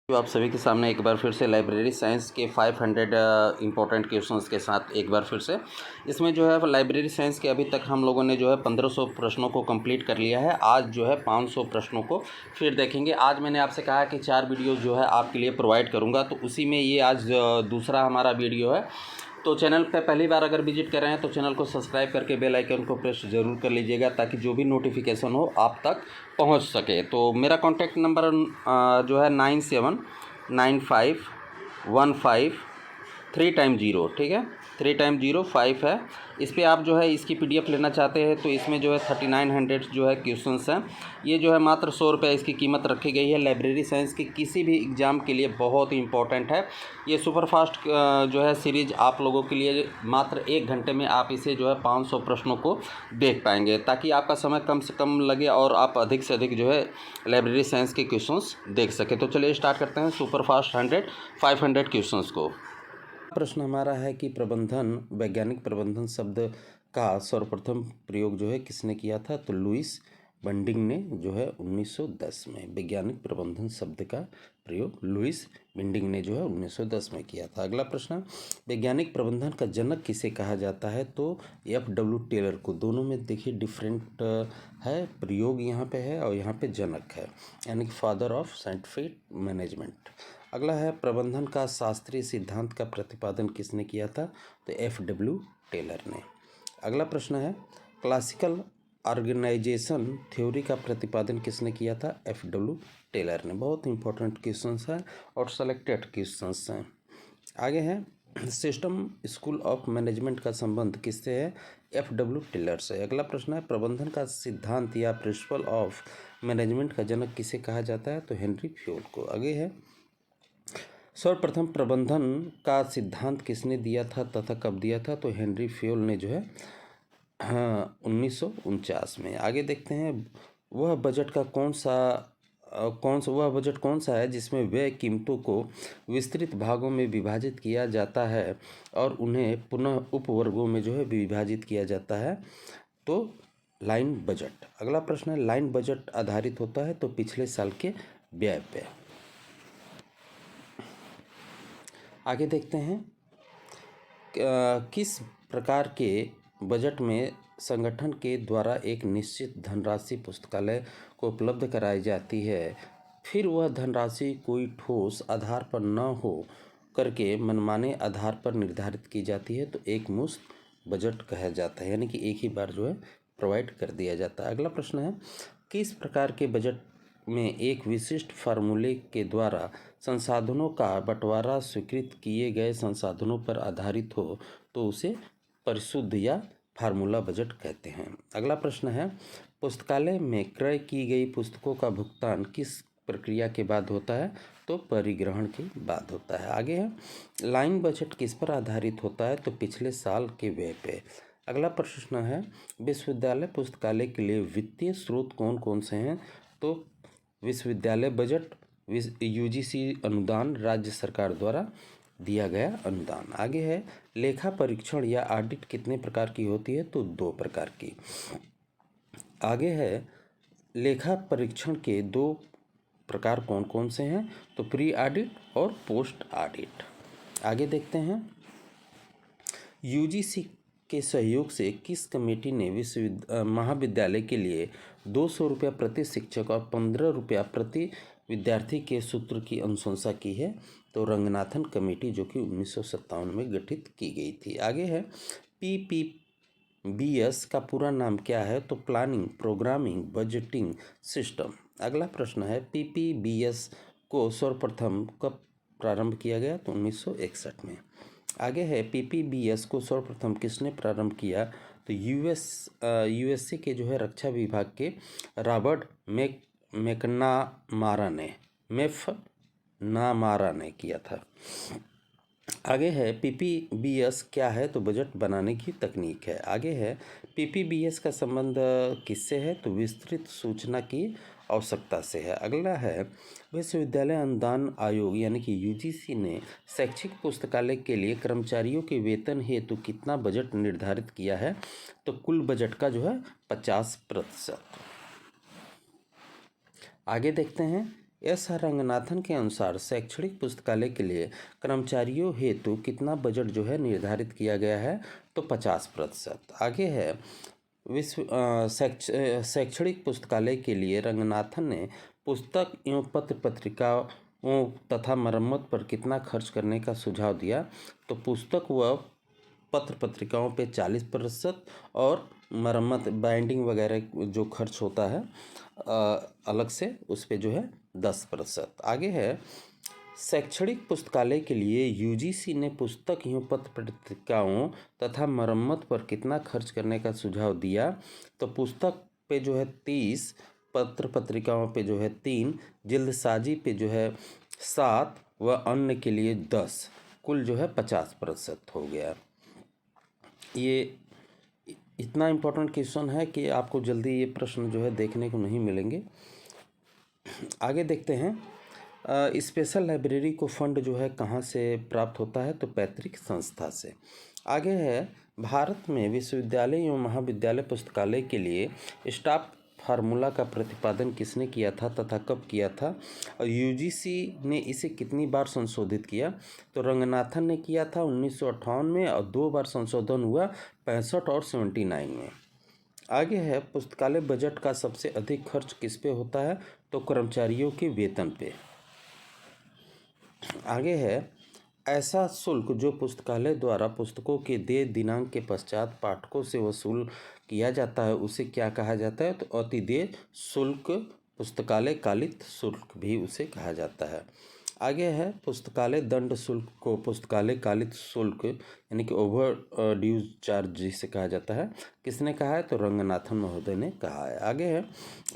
तो आप सभी के सामने एक बार फिर से लाइब्रेरी साइंस के 500 इम्पोर्टेंट क्वेश्चंस के साथ एक बार फिर से इसमें जो है लाइब्रेरी साइंस के अभी तक हम लोगों ने जो है 1500 प्रश्नों को कंप्लीट कर लिया है। आज जो है 500 प्रश्नों को फिर देखेंगे। आज मैंने आपसे कहा कि 4 वीडियो जो है आपके लिए प्रोवाइड करूँगा, तो उसी में ये आज दूसरा हमारा वीडियो है। तो चैनल पे पहली बार अगर विजिट कर रहे हैं तो चैनल को सब्सक्राइब करके बेल आइकन को प्रेस ज़रूर कर लीजिएगा ताकि जो भी नोटिफिकेशन हो आप तक पहुंच सके। तो मेरा कॉन्टैक्ट नंबर जो है 979515 3 टाइम 0, ठीक है, 3 टाइम 0 5 है। इस पर आप जो है इसकी PDF लेना चाहते हैं तो इसमें जो है 3900 जो है क्वेश्चंस हैं। ये जो है मात्र 100 रुपये इसकी कीमत रखी गई है। लाइब्रेरी साइंस की किसी भी एग्ज़ाम के लिए बहुत ही इंपॉर्टेंट है। ये सुपरफास्ट जो है सीरीज़ आप लोगों के लिए मात्र 1 घंटे में आप इसे जो है 500 प्रश्नों को देख पाएंगे, ताकि आपका समय कम से कम लगे और आप अधिक से अधिक जो है लाइब्रेरी साइंस के क्वेश्चंस देख सकें। तो चलिए स्टार्ट करते हैं सुपरफास्ट 500 क्वेश्चंस को। प्रश्न हमारा है कि वैज्ञानिक प्रबंधन शब्द का सर्वप्रथम प्रयोग जो है किसने किया था? तो लुईस बंटिंग ने जो है 1910 में वैज्ञानिक प्रबंधन शब्द का प्रयोग लुईस बंटिंग ने जो है 1910 में किया था। अगला प्रश्न, वैज्ञानिक प्रबंधन का जनक किसे कहा जाता है? तो FW टेलर को। दोनों में देखिए डिफरेंट है, प्रयोग यहाँ पे है और यहाँ पे जनक है, यानी कि फादर ऑफ साइंटिफिक मैनेजमेंट। अगला है, प्रबंधन का शास्त्रीय सिद्धांत का प्रतिपादन किसने किया था? तो FW टेलर ने। अगला प्रश्न है, क्लासिकल ऑर्गेनाइजेशन थ्योरी का प्रतिपादन किसने किया था? FW टेलर ने। बहुत इंपॉर्टेंट क्वेश्चंस हैं और सेलेक्टेड क्वेश्चंस हैं। आगे है, सिस्टम स्कूल ऑफ मैनेजमेंट का संबंध किससे है? FW टेलर से। अगला प्रश्न है, प्रबंधन का सिद्धांत या प्रिंसिपल ऑफ मैनेजमेंट का जनक किसे कहा जाता है? तो हेनरी फ्योल को। आगे है, सर्वप्रथम प्रबंधन का सिद्धांत किसने दिया था तथा कब दिया था? तो हेनरी फ्योल ने जो है 1949 में। आगे देखते हैं, वह बजट कौन सा है जिसमें व्यय कीमतों को विस्तृत भागों में विभाजित किया जाता है और उन्हें पुनः उपवर्गों में जो है विभाजित किया जाता है? तो लाइन बजट। अगला प्रश्न है, लाइन बजट आधारित होता है तो पिछले साल के व्यय पे। आगे देखते हैं, किस प्रकार के बजट में संगठन के द्वारा एक निश्चित धनराशि पुस्तकालय को उपलब्ध कराई जाती है, फिर वह धनराशि कोई ठोस आधार पर न हो करके मनमाने आधार पर निर्धारित की जाती है? तो एक मुश्त बजट कहा जाता है, यानी कि एक ही बार जो है प्रोवाइड कर दिया जाता है। अगला प्रश्न है, किस प्रकार के बजट में एक विशिष्ट फार्मूले के द्वारा संसाधनों का बंटवारा स्वीकृत किए गए संसाधनों पर आधारित हो तो उसे परिशुद्ध या फार्मूला बजट कहते हैं? अगला प्रश्न है, पुस्तकालय में क्रय की गई पुस्तकों का भुगतान किस प्रक्रिया के बाद होता है? तो परिग्रहण के बाद होता है। आगे है, लाइन बजट किस पर आधारित होता है? तो पिछले साल के व्यय पे। अगला प्रश्न है, विश्वविद्यालय पुस्तकालय के लिए वित्तीय स्रोत कौन कौन से हैं? तो विश्वविद्यालय बजट, UGC अनुदान, राज्य सरकार द्वारा दिया गया अनुदान। आगे है, लेखा परीक्षण या ऑडिट कितने प्रकार की होती है? तो 2 प्रकार की। आगे है, लेखा परीक्षण के 2 प्रकार कौन कौन से हैं? तो प्री ऑडिट और पोस्ट ऑडिट। आगे देखते हैं, UGC के सहयोग से किस कमेटी ने महाविद्यालय के लिए 200 रुपया प्रति शिक्षक और 15 रुपया प्रति विद्यार्थी के सूत्र की अनुशंसा की है? तो रंगनाथन कमेटी, जो कि 1957 में गठित की गई थी। आगे है, PPBS का पूरा नाम क्या है? तो प्लानिंग, प्रोग्रामिंग, बजटिंग सिस्टम। अगला प्रश्न है, PPBS को सर्वप्रथम कब प्रारंभ किया गया? तो 1961 में। आगे है, PPBS को सर्वप्रथम किसने प्रारंभ किया? तो USA के जो है रक्षा विभाग के रॉबर्ट मैकनामारा ने किया था। आगे है, PPBS क्या है? तो बजट बनाने की तकनीक है। आगे है, PPBS का संबंध किससे है? तो विस्तृत सूचना की आवश्यकता से है। अगला है, विश्वविद्यालय अनुदान आयोग यानी कि UGC ने शैक्षिक पुस्तकालय के लिए कर्मचारियों के वेतन हेतु कितना बजट निर्धारित किया है? तो कुल बजट का जो है 50%। आगे देखते हैं, एस आर रंगनाथन के अनुसार शैक्षणिक पुस्तकालय के लिए कर्मचारियों हेतु कितना बजट जो है निर्धारित किया गया है? तो 50%। आगे है शैक्षणिक पुस्तकालय के लिए रंगनाथन ने पुस्तक एवं पत्र पत्रिकाओं तथा मरम्मत पर कितना खर्च करने का सुझाव दिया? तो पुस्तक व पत्र पत्रिकाओं पे 40% और मरम्मत बाइंडिंग वगैरह जो खर्च होता है अलग से उस पे जो है 10%। आगे है शैक्षणिक पुस्तकालय के लिए यूजीसी ने पुस्तक एवं पत्र पत्रिकाओं तथा मरम्मत पर कितना खर्च करने का सुझाव दिया? तो पुस्तक पे जो है 30, पत्र पत्रिकाओं पे जो है 3, जल्दसाजी पे जो है 7 व अन्य के लिए 10, कुल जो है 50% हो गया। ये इतना इम्पोर्टेंट क्वेश्चन है कि आपको जल्दी ये प्रश्न जो है देखने को नहीं मिलेंगे। आगे देखते हैं स्पेशल लाइब्रेरी को फंड जो है कहाँ से प्राप्त होता है? तो पैतृक संस्था से। आगे है भारत में विश्वविद्यालय एवं महाविद्यालय पुस्तकालय के लिए स्टाफ फार्मूला का प्रतिपादन किसने किया था तथा कब किया था? और यूजीसी ने इसे कितनी बार संशोधित किया? तो रंगनाथन ने किया था 1958 में और 2 बार संशोधन हुआ 65 और 79 में। आगे है पुस्तकालय बजट का सबसे अधिक खर्च किस पे होता है? तो कर्मचारियों के वेतन पे। आगे है ऐसा शुल्क जो पुस्तकालय द्वारा पुस्तकों के देय दिनांक के पश्चात पाठकों से वसूल किया जाता है उसे क्या कहा जाता है? तो अतिदेय शुल्क, पुस्तकालय कालित शुल्क भी उसे कहा जाता है। आगे है पुस्तकालय दंड शुल्क को पुस्तकालय कालित शुल्क यानी कि ओवर ड्यूज चार्ज जिसे कहा जाता है किसने कहा है? तो रंगनाथन महोदय ने कहा है। आगे है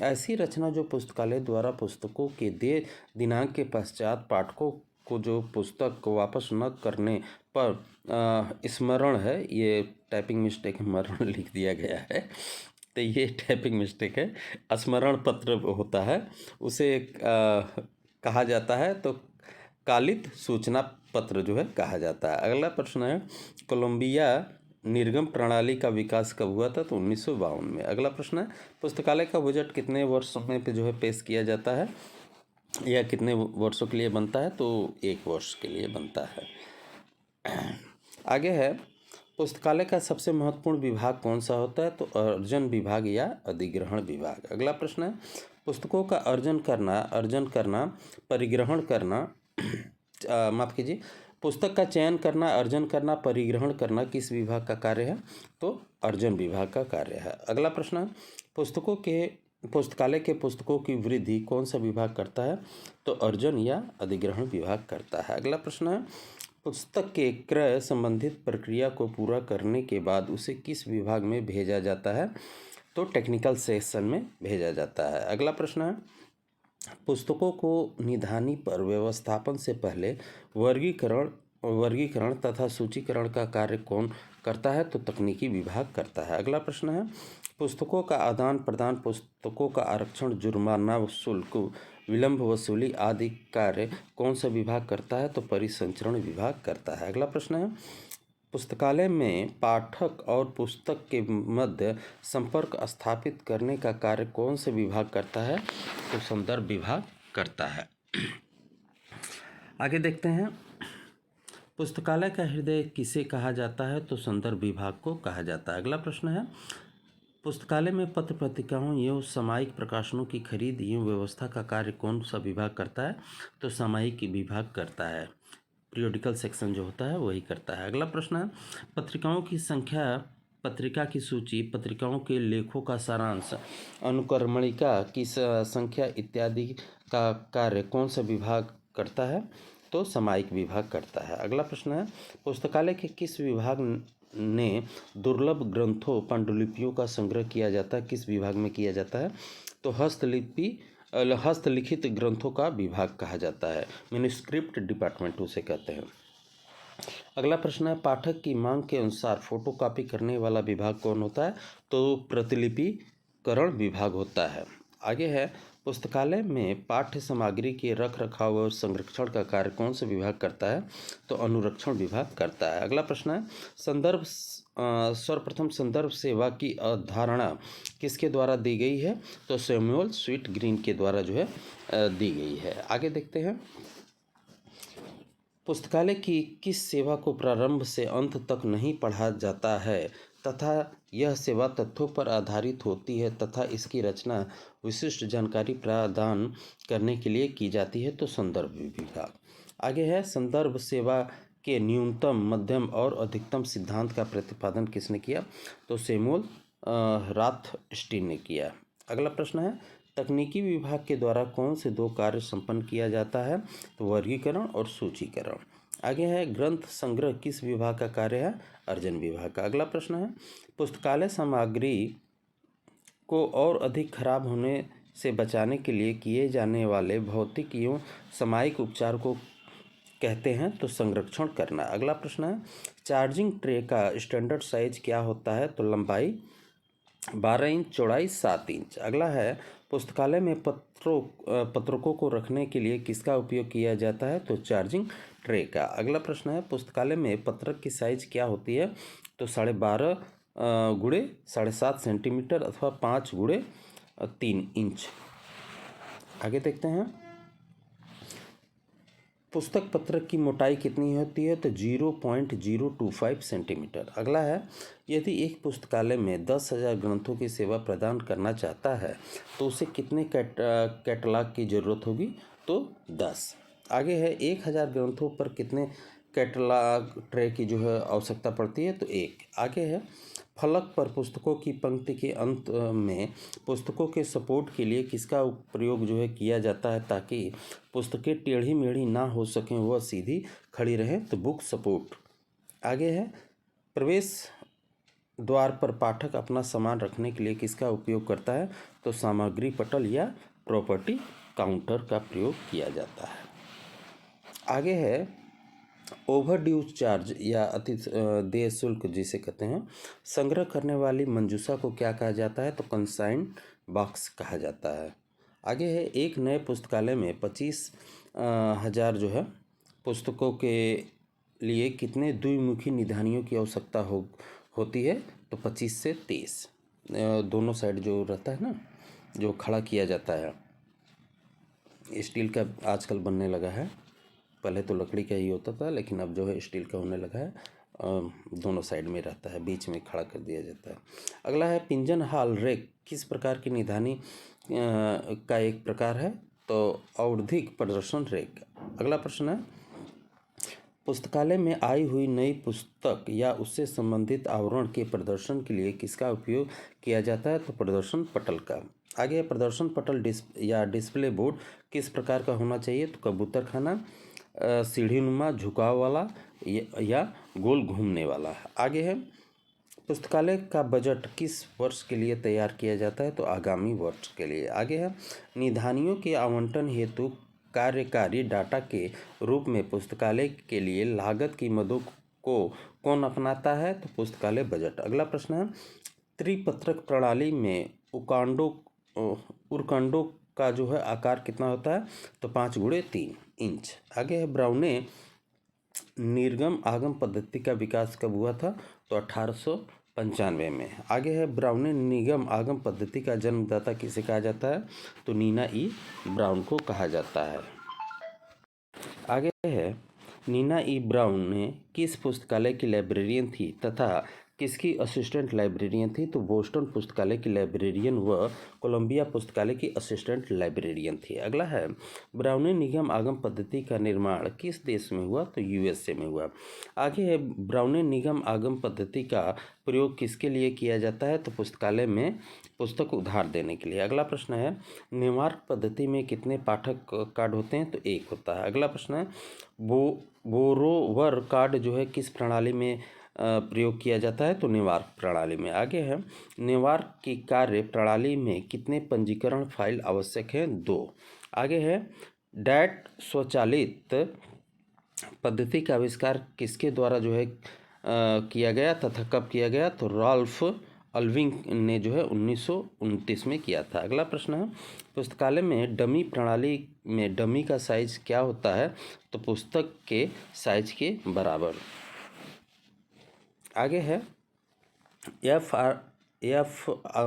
ऐसी रचना जो पुस्तकालय द्वारा पुस्तकों के देय दिनांक के पश्चात पाठकों को जो पुस्तक को वापस न करने पर स्मरण है, ये टाइपिंग मिस्टेक है, मरण लिख दिया गया है तो ये टाइपिंग मिस्टेक है, स्मरण पत्र होता है उसे कहा जाता है तो कालित सूचना पत्र जो है कहा जाता है। अगला प्रश्न है कोलंबिया निर्गम प्रणाली का विकास कब हुआ था? तो 1952 में। अगला प्रश्न है पुस्तकालय का बजट कितने वर्षों में पे जो है पेश किया जाता है या कितने वर्षों के लिए बनता है? तो 1 वर्ष के लिए बनता है। आगे है पुस्तकालय का सबसे महत्वपूर्ण विभाग कौन सा होता है? तो अर्जन विभाग या अधिग्रहण विभाग। अगला प्रश्न है पुस्तकों का अर्जन करना परिग्रहण करना माफ़ कीजिए, पुस्तक का चयन करना, अर्जन करना, परिग्रहण करना किस विभाग का कार्य है? तो अर्जन विभाग का कार्य है। अगला प्रश्न है पुस्तकालय के पुस्तकों की वृद्धि कौन सा विभाग करता है? तो अर्जन या अधिग्रहण विभाग करता है। अगला प्रश्न है पुस्तक के क्रय संबंधित प्रक्रिया को पूरा करने के बाद उसे किस विभाग में भेजा जाता है? तो टेक्निकल सेक्शन में भेजा जाता है। अगला प्रश्न है पुस्तकों को निधानी पर व्यवस्थापन से पहले वर्गीकरण तथा सूचीकरण का कार्य कौन करता है? तो तकनीकी विभाग करता है। अगला प्रश्न है पुस्तकों का आदान प्रदान, पुस्तकों का आरक्षण, जुर्माना शुल्क, विलंब वसूली आदि कार्य कौन सा विभाग करता है? तो परिसंचरण विभाग करता है। अगला प्रश्न है पुस्तकालय में पाठक और पुस्तक के मध्य संपर्क स्थापित करने का कार्य कौन से विभाग करता है? तो संदर्भ विभाग करता है। आगे देखते हैं पुस्तकालय का हृदय किसे कहा जाता है? तो संदर्भ विभाग को कहा जाता है। अगला प्रश्न है पुस्तकालय में पत्र पत्रिकाओं एवं सामयिक प्रकाशनों की खरीद एवं व्यवस्था का कार्य कौन सा विभाग करता है? तो सामयिक विभाग करता है। पीरियोडिकल सेक्शन जो होता है वही करता है। अगला प्रश्न है पत्रिकाओं की संख्या, पत्रिका की सूची, पत्रिकाओं के लेखों का सारांश, अनुक्रमणिका की संख्या इत्यादि का कार्य कौन सा विभाग करता है? तो सामयिक विभाग करता है। अगला प्रश्न है पुस्तकालय के किस विभाग ने दुर्लभ ग्रंथों पांडुलिपियों का संग्रह किया जाता है? किस विभाग में किया जाता है? तो हस्तलिखित ग्रंथों का विभाग कहा जाता है, मैन्युस्क्रिप्ट डिपार्टमेंट उसे कहते हैं। अगला प्रश्न है पाठक की मांग के अनुसार फोटोकॉपी करने वाला विभाग कौन होता है? तो प्रतिलिपिकरण विभाग होता है। आगे है पुस्तकालय में पाठ्य सामग्री के रख रखाव और संरक्षण का कार्य कौन सा विभाग करता है? तो अनुरक्षण विभाग करता है। अगला प्रश्न है सर्वप्रथम संदर्भ सेवा की अवधारणा किसके द्वारा दी गई है? तो सैमुअल स्वीट ग्रीन के द्वारा जो है दी गई है। आगे देखते हैं, पुस्तकालय की किस सेवा को प्रारंभ से अंत तक नहीं पढ़ा जाता है तथा यह सेवा तथ्यों पर आधारित होती है तथा इसकी रचना विशिष्ट जानकारी प्रदान करने के लिए की जाती है? तो संदर्भ विभाग। आगे है, संदर्भ सेवा के न्यूनतम, मध्यम और अधिकतम सिद्धांत का प्रतिपादन किसने किया? तो सैमुअल रॉथस्टीन ने किया। अगला प्रश्न है, तकनीकी विभाग के द्वारा कौन से 2 कार्य संपन्न किया जाता है? तो वर्गीकरण और सूचीकरण। आगे है, ग्रंथ संग्रह किस विभाग का कार्य है? अर्जन विभाग का। अगला प्रश्न है, पुस्तकालय सामग्री को और अधिक खराब होने से बचाने के लिए किए जाने वाले भौतिक एवं सामयिक उपचार को कहते हैं? तो संरक्षण करना। अगला प्रश्न है, चार्जिंग ट्रे का स्टैंडर्ड साइज क्या होता है? तो लंबाई 12 इंच, चौड़ाई 7 इंच। अगला है, पुस्तकालय में पत्रकों को रखने के लिए किसका उपयोग किया जाता है? तो चार्जिंग ट्रे का। अगला प्रश्न है, पुस्तकालय में पत्रक की साइज क्या होती है? तो 12.5 गुणे 7.5 सेंटीमीटर अथवा 5 गुणे 3 इंच। आगे देखते हैं, पुस्तक पत्रक की मोटाई कितनी होती है? तो 0.025 सेंटीमीटर। अगला है, यदि एक पुस्तकालय में 10,000 ग्रंथों की सेवा प्रदान करना चाहता है तो उसे कितने कैटलॉग की ज़रूरत होगी? तो 10। आगे है, 1,000 ग्रंथों पर कितने कैटलॉग ट्रे की जो है आवश्यकता पड़ती है? तो 1। आगे है, फलक पर पुस्तकों की पंक्ति के अंत में पुस्तकों के सपोर्ट के लिए किसका प्रयोग जो है किया जाता है ताकि पुस्तकें टेढ़ी मेढ़ी ना हो सकें, वह सीधी खड़ी रहें? तो बुक सपोर्ट। आगे है, प्रवेश द्वार पर पाठक अपना सामान रखने के लिए किसका उपयोग करता है? तो सामग्री पटल या प्रॉपर्टी काउंटर का प्रयोग किया जाता है। आगे है, ओवरड्यू चार्ज या देय शुल्क जिसे कहते हैं, संग्रह करने वाली मंजूषा को क्या कहा जाता है? तो कंसाइन बॉक्स कहा जाता है। आगे है, एक नए पुस्तकालय में 25,000 जो है पुस्तकों के लिए कितने द्विमुखी निधानियों की आवश्यकता होती है? तो 25 से 30। दोनों साइड जो रहता है ना, जो खड़ा किया जाता है, स्टील का आजकल बनने लगा है, पहले तो लकड़ी का ही होता था लेकिन अब जो है स्टील का होने लगा है। दोनों साइड में रहता है, बीच में खड़ा कर दिया जाता है। अगला है, पिंजन हॉल रेक किस प्रकार की निधानी का एक प्रकार है? तो आवधिक प्रदर्शन रेक। अगला प्रश्न है, पुस्तकालय में आई हुई नई पुस्तक या उससे संबंधित आवरण के प्रदर्शन के लिए किसका उपयोग किया जाता है? तो प्रदर्शन पटल का। आगे, प्रदर्शन पटल या डिस्प्ले बोर्ड किस प्रकार का होना चाहिए? तो कबूतर खाना, सीढ़ीनुमा, झुकाव वाला या गोल घूमने वाला। आगे है, पुस्तकालय का बजट किस वर्ष के लिए तैयार किया जाता है? तो आगामी वर्ष के लिए। आगे है, निधानियों के आवंटन हेतु कार्यकारी डाटा के रूप में पुस्तकालय के लिए लागत की मदों को कौन अपनाता है? तो पुस्तकालय बजट। अगला प्रश्न है, त्रिपत्रक प्रणाली में उरकंडों का जो है आकार कितना होता है? तो 5 गुणे 3 इंच। आगे है, ब्राउने निर्गम आगम पद्धति का विकास कब हुआ था? तो 1895 में। आगे है, ब्राउने निगम आगम पद्धति का जन्मदाता किसे कहा जाता है? तो नीना ई ब्राउन को कहा जाता है। आगे है, नीना ई ब्राउन ने किस पुस्तकालय की लाइब्रेरियन थी तथा किसकी असिस्टेंट लाइब्रेरियन थी? तो बोस्टन पुस्तकालय की लाइब्रेरियन व कोलंबिया पुस्तकालय की असिस्टेंट लाइब्रेरियन थी। अगला है, ब्राउने निगम आगम पद्धति का निर्माण किस देश में हुआ? तो यूएसए में हुआ। आगे है, ब्राउने निगम आगम पद्धति का प्रयोग किसके लिए किया जाता है? तो पुस्तकालय में पुस्तक उधार देने के लिए। अगला प्रश्न है, निवार्क पद्धति में कितने पाठक कार्ड होते हैं? तो 1 होता है। अगला प्रश्न है, बोरोवर कार्ड जो है किस प्रणाली में प्रयोग किया जाता है? तो निवार्क प्रणाली में। आगे है, निवार्क की कार्य प्रणाली में कितने पंजीकरण फाइल आवश्यक हैं? 2। आगे है, डैट स्वचालित पद्धति का आविष्कार किसके द्वारा जो है किया गया तथा कब किया गया? तो राल्फ अल्विंग ने जो है 1929 में किया था। अगला प्रश्न है, पुस्तकालय में डमी प्रणाली में डमी का साइज क्या होता है? तो पुस्तक के साइज के बराबर। आगे है,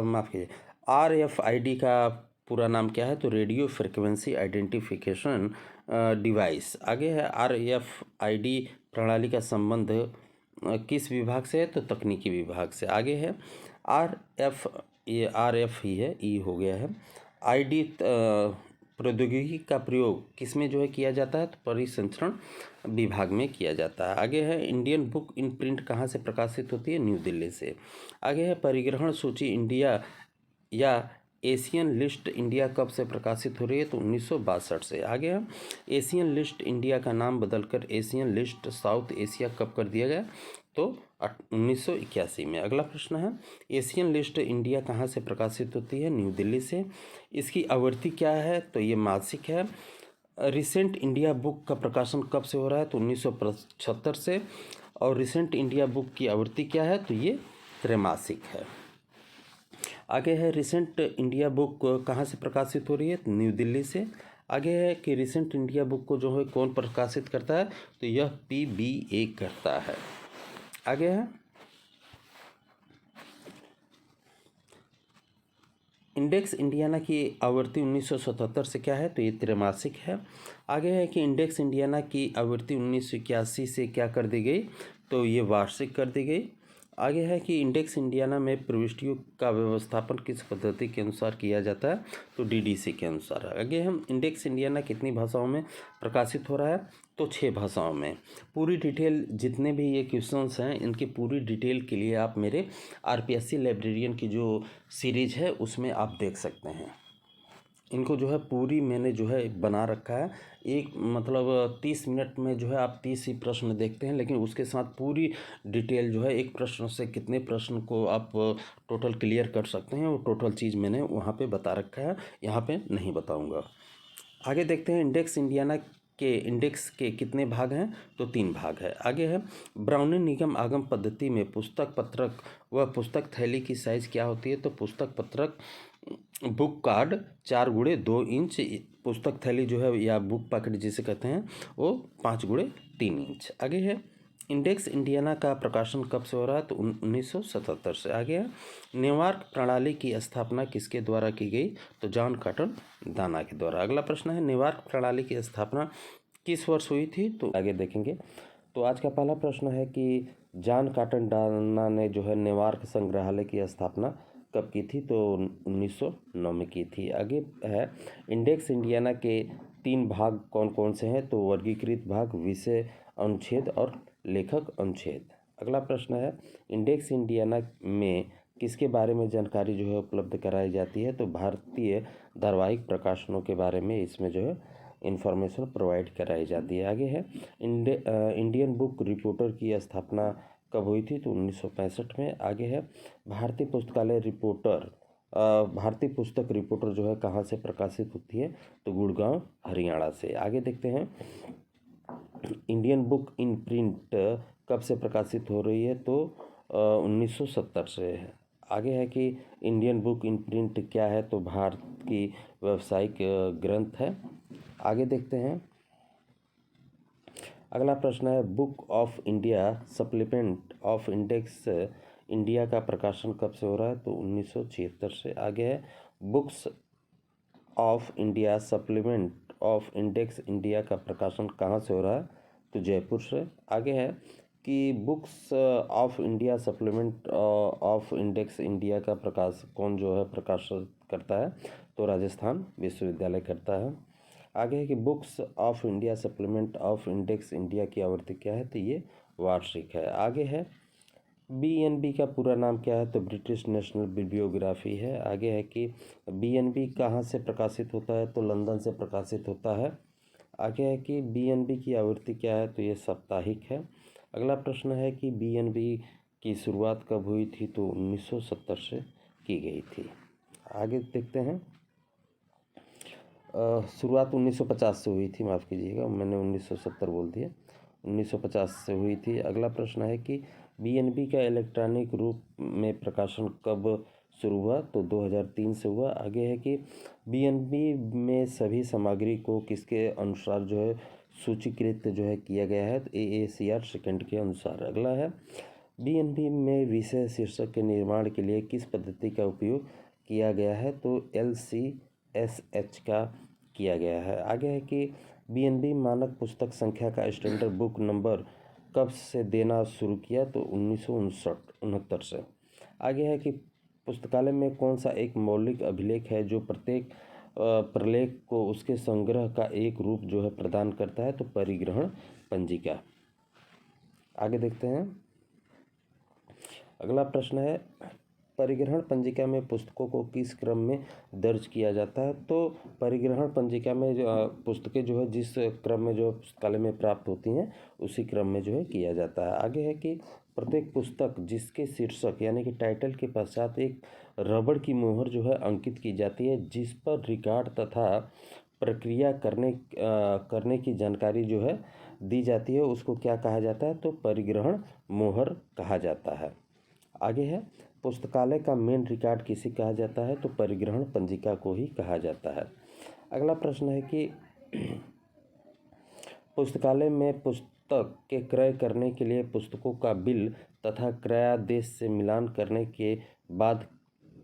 माफ़ कीजिए, RFID का पूरा नाम क्या है? तो रेडियो फ्रिक्वेंसी आइडेंटिफिकेशन डिवाइस। आगे है RFID प्रणाली का संबंध किस विभाग से है? तो तकनीकी विभाग से। आगे है ये RF ही है, ई हो गया है। ID प्रौद्योगिकी का प्रयोग किस में जो है किया जाता है? तो परिसंचरण विभाग में किया जाता है। आगे है इंडियन बुक इन प्रिंट कहाँ से प्रकाशित होती है? न्यू दिल्ली से। आगे है परिग्रहण सूची इंडिया या एशियन लिस्ट इंडिया कब से प्रकाशित हो रही है? तो 1962 से। आगे है एशियन लिस्ट इंडिया का नाम बदलकर एशियन लिस्ट साउथ एशिया कब कर दिया गया? तो 1981 में। अगला प्रश्न है एशियन लिस्ट इंडिया कहाँ से प्रकाशित होती है? न्यू दिल्ली से। इसकी आवृत्ति क्या है? तो ये मासिक है। रिसेंट इंडिया बुक का प्रकाशन कब से हो रहा है? तो 1975 से। और रिसेंट इंडिया बुक की आवृत्ति क्या है? तो ये त्रैमासिक है। आगे है रिसेंट इंडिया बुक कहाँ से प्रकाशित हो रही है? न्यू दिल्ली से। आगे है कि रिसेंट इंडिया बुक को जो है कौन प्रकाशित करता है? तो यह PBA करता है। आगे है इंडेक्स इंडियाना की आवृत्ति 1977 से क्या है? तो ये त्रैमासिक है। आगे है कि इंडेक्स इंडियाना की आवृत्ति 1981 से क्या कर दी गई? तो ये वार्षिक कर दी गई। आगे है कि इंडेक्स इंडियाना में प्रविष्टियों का व्यवस्थापन किस पद्धति के अनुसार किया जाता है? तो DDC के अनुसार। आगे हम इंडेक्स इंडियाना कितनी भाषाओं में प्रकाशित हो रहा है? तो 6 भाषाओं में। पूरी डिटेल जितने भी ये क्वेश्चंस हैं इनकी पूरी डिटेल के लिए आप मेरे RPSC लाइब्रेरियन की जो सीरीज है उसमें आप देख सकते हैं। इनको जो है पूरी मैंने जो है बना रखा है। एक मतलब 30 मिनट में जो है आप 30 ही प्रश्न देखते हैं, लेकिन उसके साथ पूरी डिटेल जो है एक प्रश्न से कितने प्रश्न को आप टोटल क्लियर कर सकते हैं वो टोटल चीज़ मैंने वहाँ पे बता रखा है, यहाँ पे नहीं बताऊँगा। आगे देखते हैं इंडेक्स के कितने भाग हैं? तो 3 भाग है। आगे है ब्राउनिंग निगम आगम पद्धति में पुस्तक पत्रक व पुस्तक थैली की साइज़ क्या होती है? तो पुस्तक पत्रक बुक कार्ड 4x2 इंच, पुस्तक थैली जो है या बुक पैकेट जिसे कहते हैं वो 5x3 इंच। आगे है इंडेक्स इंडियाना का प्रकाशन कब से हो रहा है? तो 1977 से। आगे है नेवार्क प्रणाली की स्थापना किसके द्वारा की गई? तो जॉन कॉटन दाना के द्वारा। अगला प्रश्न है नेवार्क प्रणाली की स्थापना किस वर्ष हुई थी? तो आगे देखेंगे। तो आज का पहला प्रश्न है कि जॉन कॉटन डाना ने जो है नेवार्क संग्रहालय की स्थापना कब की थी? तो 1909 में की थी। आगे है इंडेक्स इंडियाना के 3 भाग कौन कौन से हैं? तो वर्गीकृत भाग, विषय अनुच्छेद और लेखक अनुच्छेद। अगला प्रश्न है इंडेक्स इंडियाना में किसके बारे में जानकारी जो है उपलब्ध कराई जाती है? तो भारतीय धारावाहिक प्रकाशनों के बारे में इसमें जो है इंफॉर्मेशन प्रोवाइड कराई जाती है। आगे है इंडियन बुक रिपोर्टर की स्थापना कब हुई थी? तो 1965 में। आगे है भारतीय पुस्तक रिपोर्टर जो है कहाँ से प्रकाशित होती है? तो गुड़गांव हरियाणा से। आगे देखते हैं इंडियन बुक इन प्रिंट कब से प्रकाशित हो रही है? तो 1970 से है। आगे है कि इंडियन बुक इन प्रिंट क्या है? तो भारत की व्यावसायिक ग्रंथ है। आगे देखते हैं अगला प्रश्न है book of India supplement of index India का प्रकाशन कब से हो रहा है? तो 1976 से। आगे है books of India supplement of index India का प्रकाशन कहाँ से हो रहा है? तो जयपुर से। आगे है कि books of India supplement of index India का प्रकाश कौन जो है प्रकाशित करता है? तो राजस्थान विश्वविद्यालय करता है। आगे है कि books of India supplement of index India की आवृत्ति क्या है? तो ये वार्षिक है। आगे है BNB का पूरा नाम क्या है? तो ब्रिटिश नेशनल बिब्लियोग्राफी है। आगे है कि BNB कहाँ से प्रकाशित होता है? तो लंदन से प्रकाशित होता है। आगे है कि BNB की आवृत्ति क्या है? तो ये साप्ताहिक है। अगला प्रश्न है कि BNB की शुरुआत कब हुई थी? तो 1970 से की गई थी। आगे देखते हैं शुरुआत 1950 से हुई थी, माफ़ कीजिएगा मैंने 1970 बोल दिया, 1950 से हुई थी। अगला प्रश्न है कि BNB का इलेक्ट्रॉनिक रूप में प्रकाशन कब शुरू हुआ? तो 2003 से हुआ। आगे है कि BNB में सभी सामग्री को किसके अनुसार जो है सूचीकृत जो है किया गया है? तो AACR सेकंड के अनुसार। अगला है बीएनबी में विषय शीर्षक के निर्माण के लिए किस पद्धति का उपयोग किया गया है? तो LCSH का किया गया है। आगे है कि बीएनबी मानक पुस्तक संख्या का स्टैंडर्ड बुक नंबर कब से देना शुरू किया? तो 1969 से। आगे है कि पुस्तकालय में कौन सा एक मौलिक अभिलेख है जो प्रत्येक प्रलेख को उसके संग्रह का एक रूप जो है प्रदान करता है? तो परिग्रहण पंजिका। आगे देखते हैं, अगला प्रश्न है, परिग्रहण पंजिका में पुस्तकों को किस क्रम में दर्ज किया जाता है? तो परिग्रहण पंजिका में पुस्तकें जो है जिस क्रम में जो पुस्तकालय में प्राप्त होती हैं उसी क्रम में जो है किया जाता है। आगे है कि प्रत्येक पुस्तक जिसके शीर्षक यानी कि टाइटल के पश्चात एक रबड़ की मोहर जो है अंकित की जाती है जिस पर रिकॉर्ड तथा प्रक्रिया करने की जानकारी जो है दी जाती है, उसको क्या कहा जाता है? तो परिग्रहण मोहर कहा जाता है। आगे है, पुस्तकालय का मेन रिकॉर्ड किसे कहा जाता है? तो परिग्रहण पंजिका को ही कहा जाता है। अगला प्रश्न है कि पुस्तकालय में पुस्तक के क्रय करने के लिए पुस्तकों का बिल तथा क्रयादेश से मिलान करने के बाद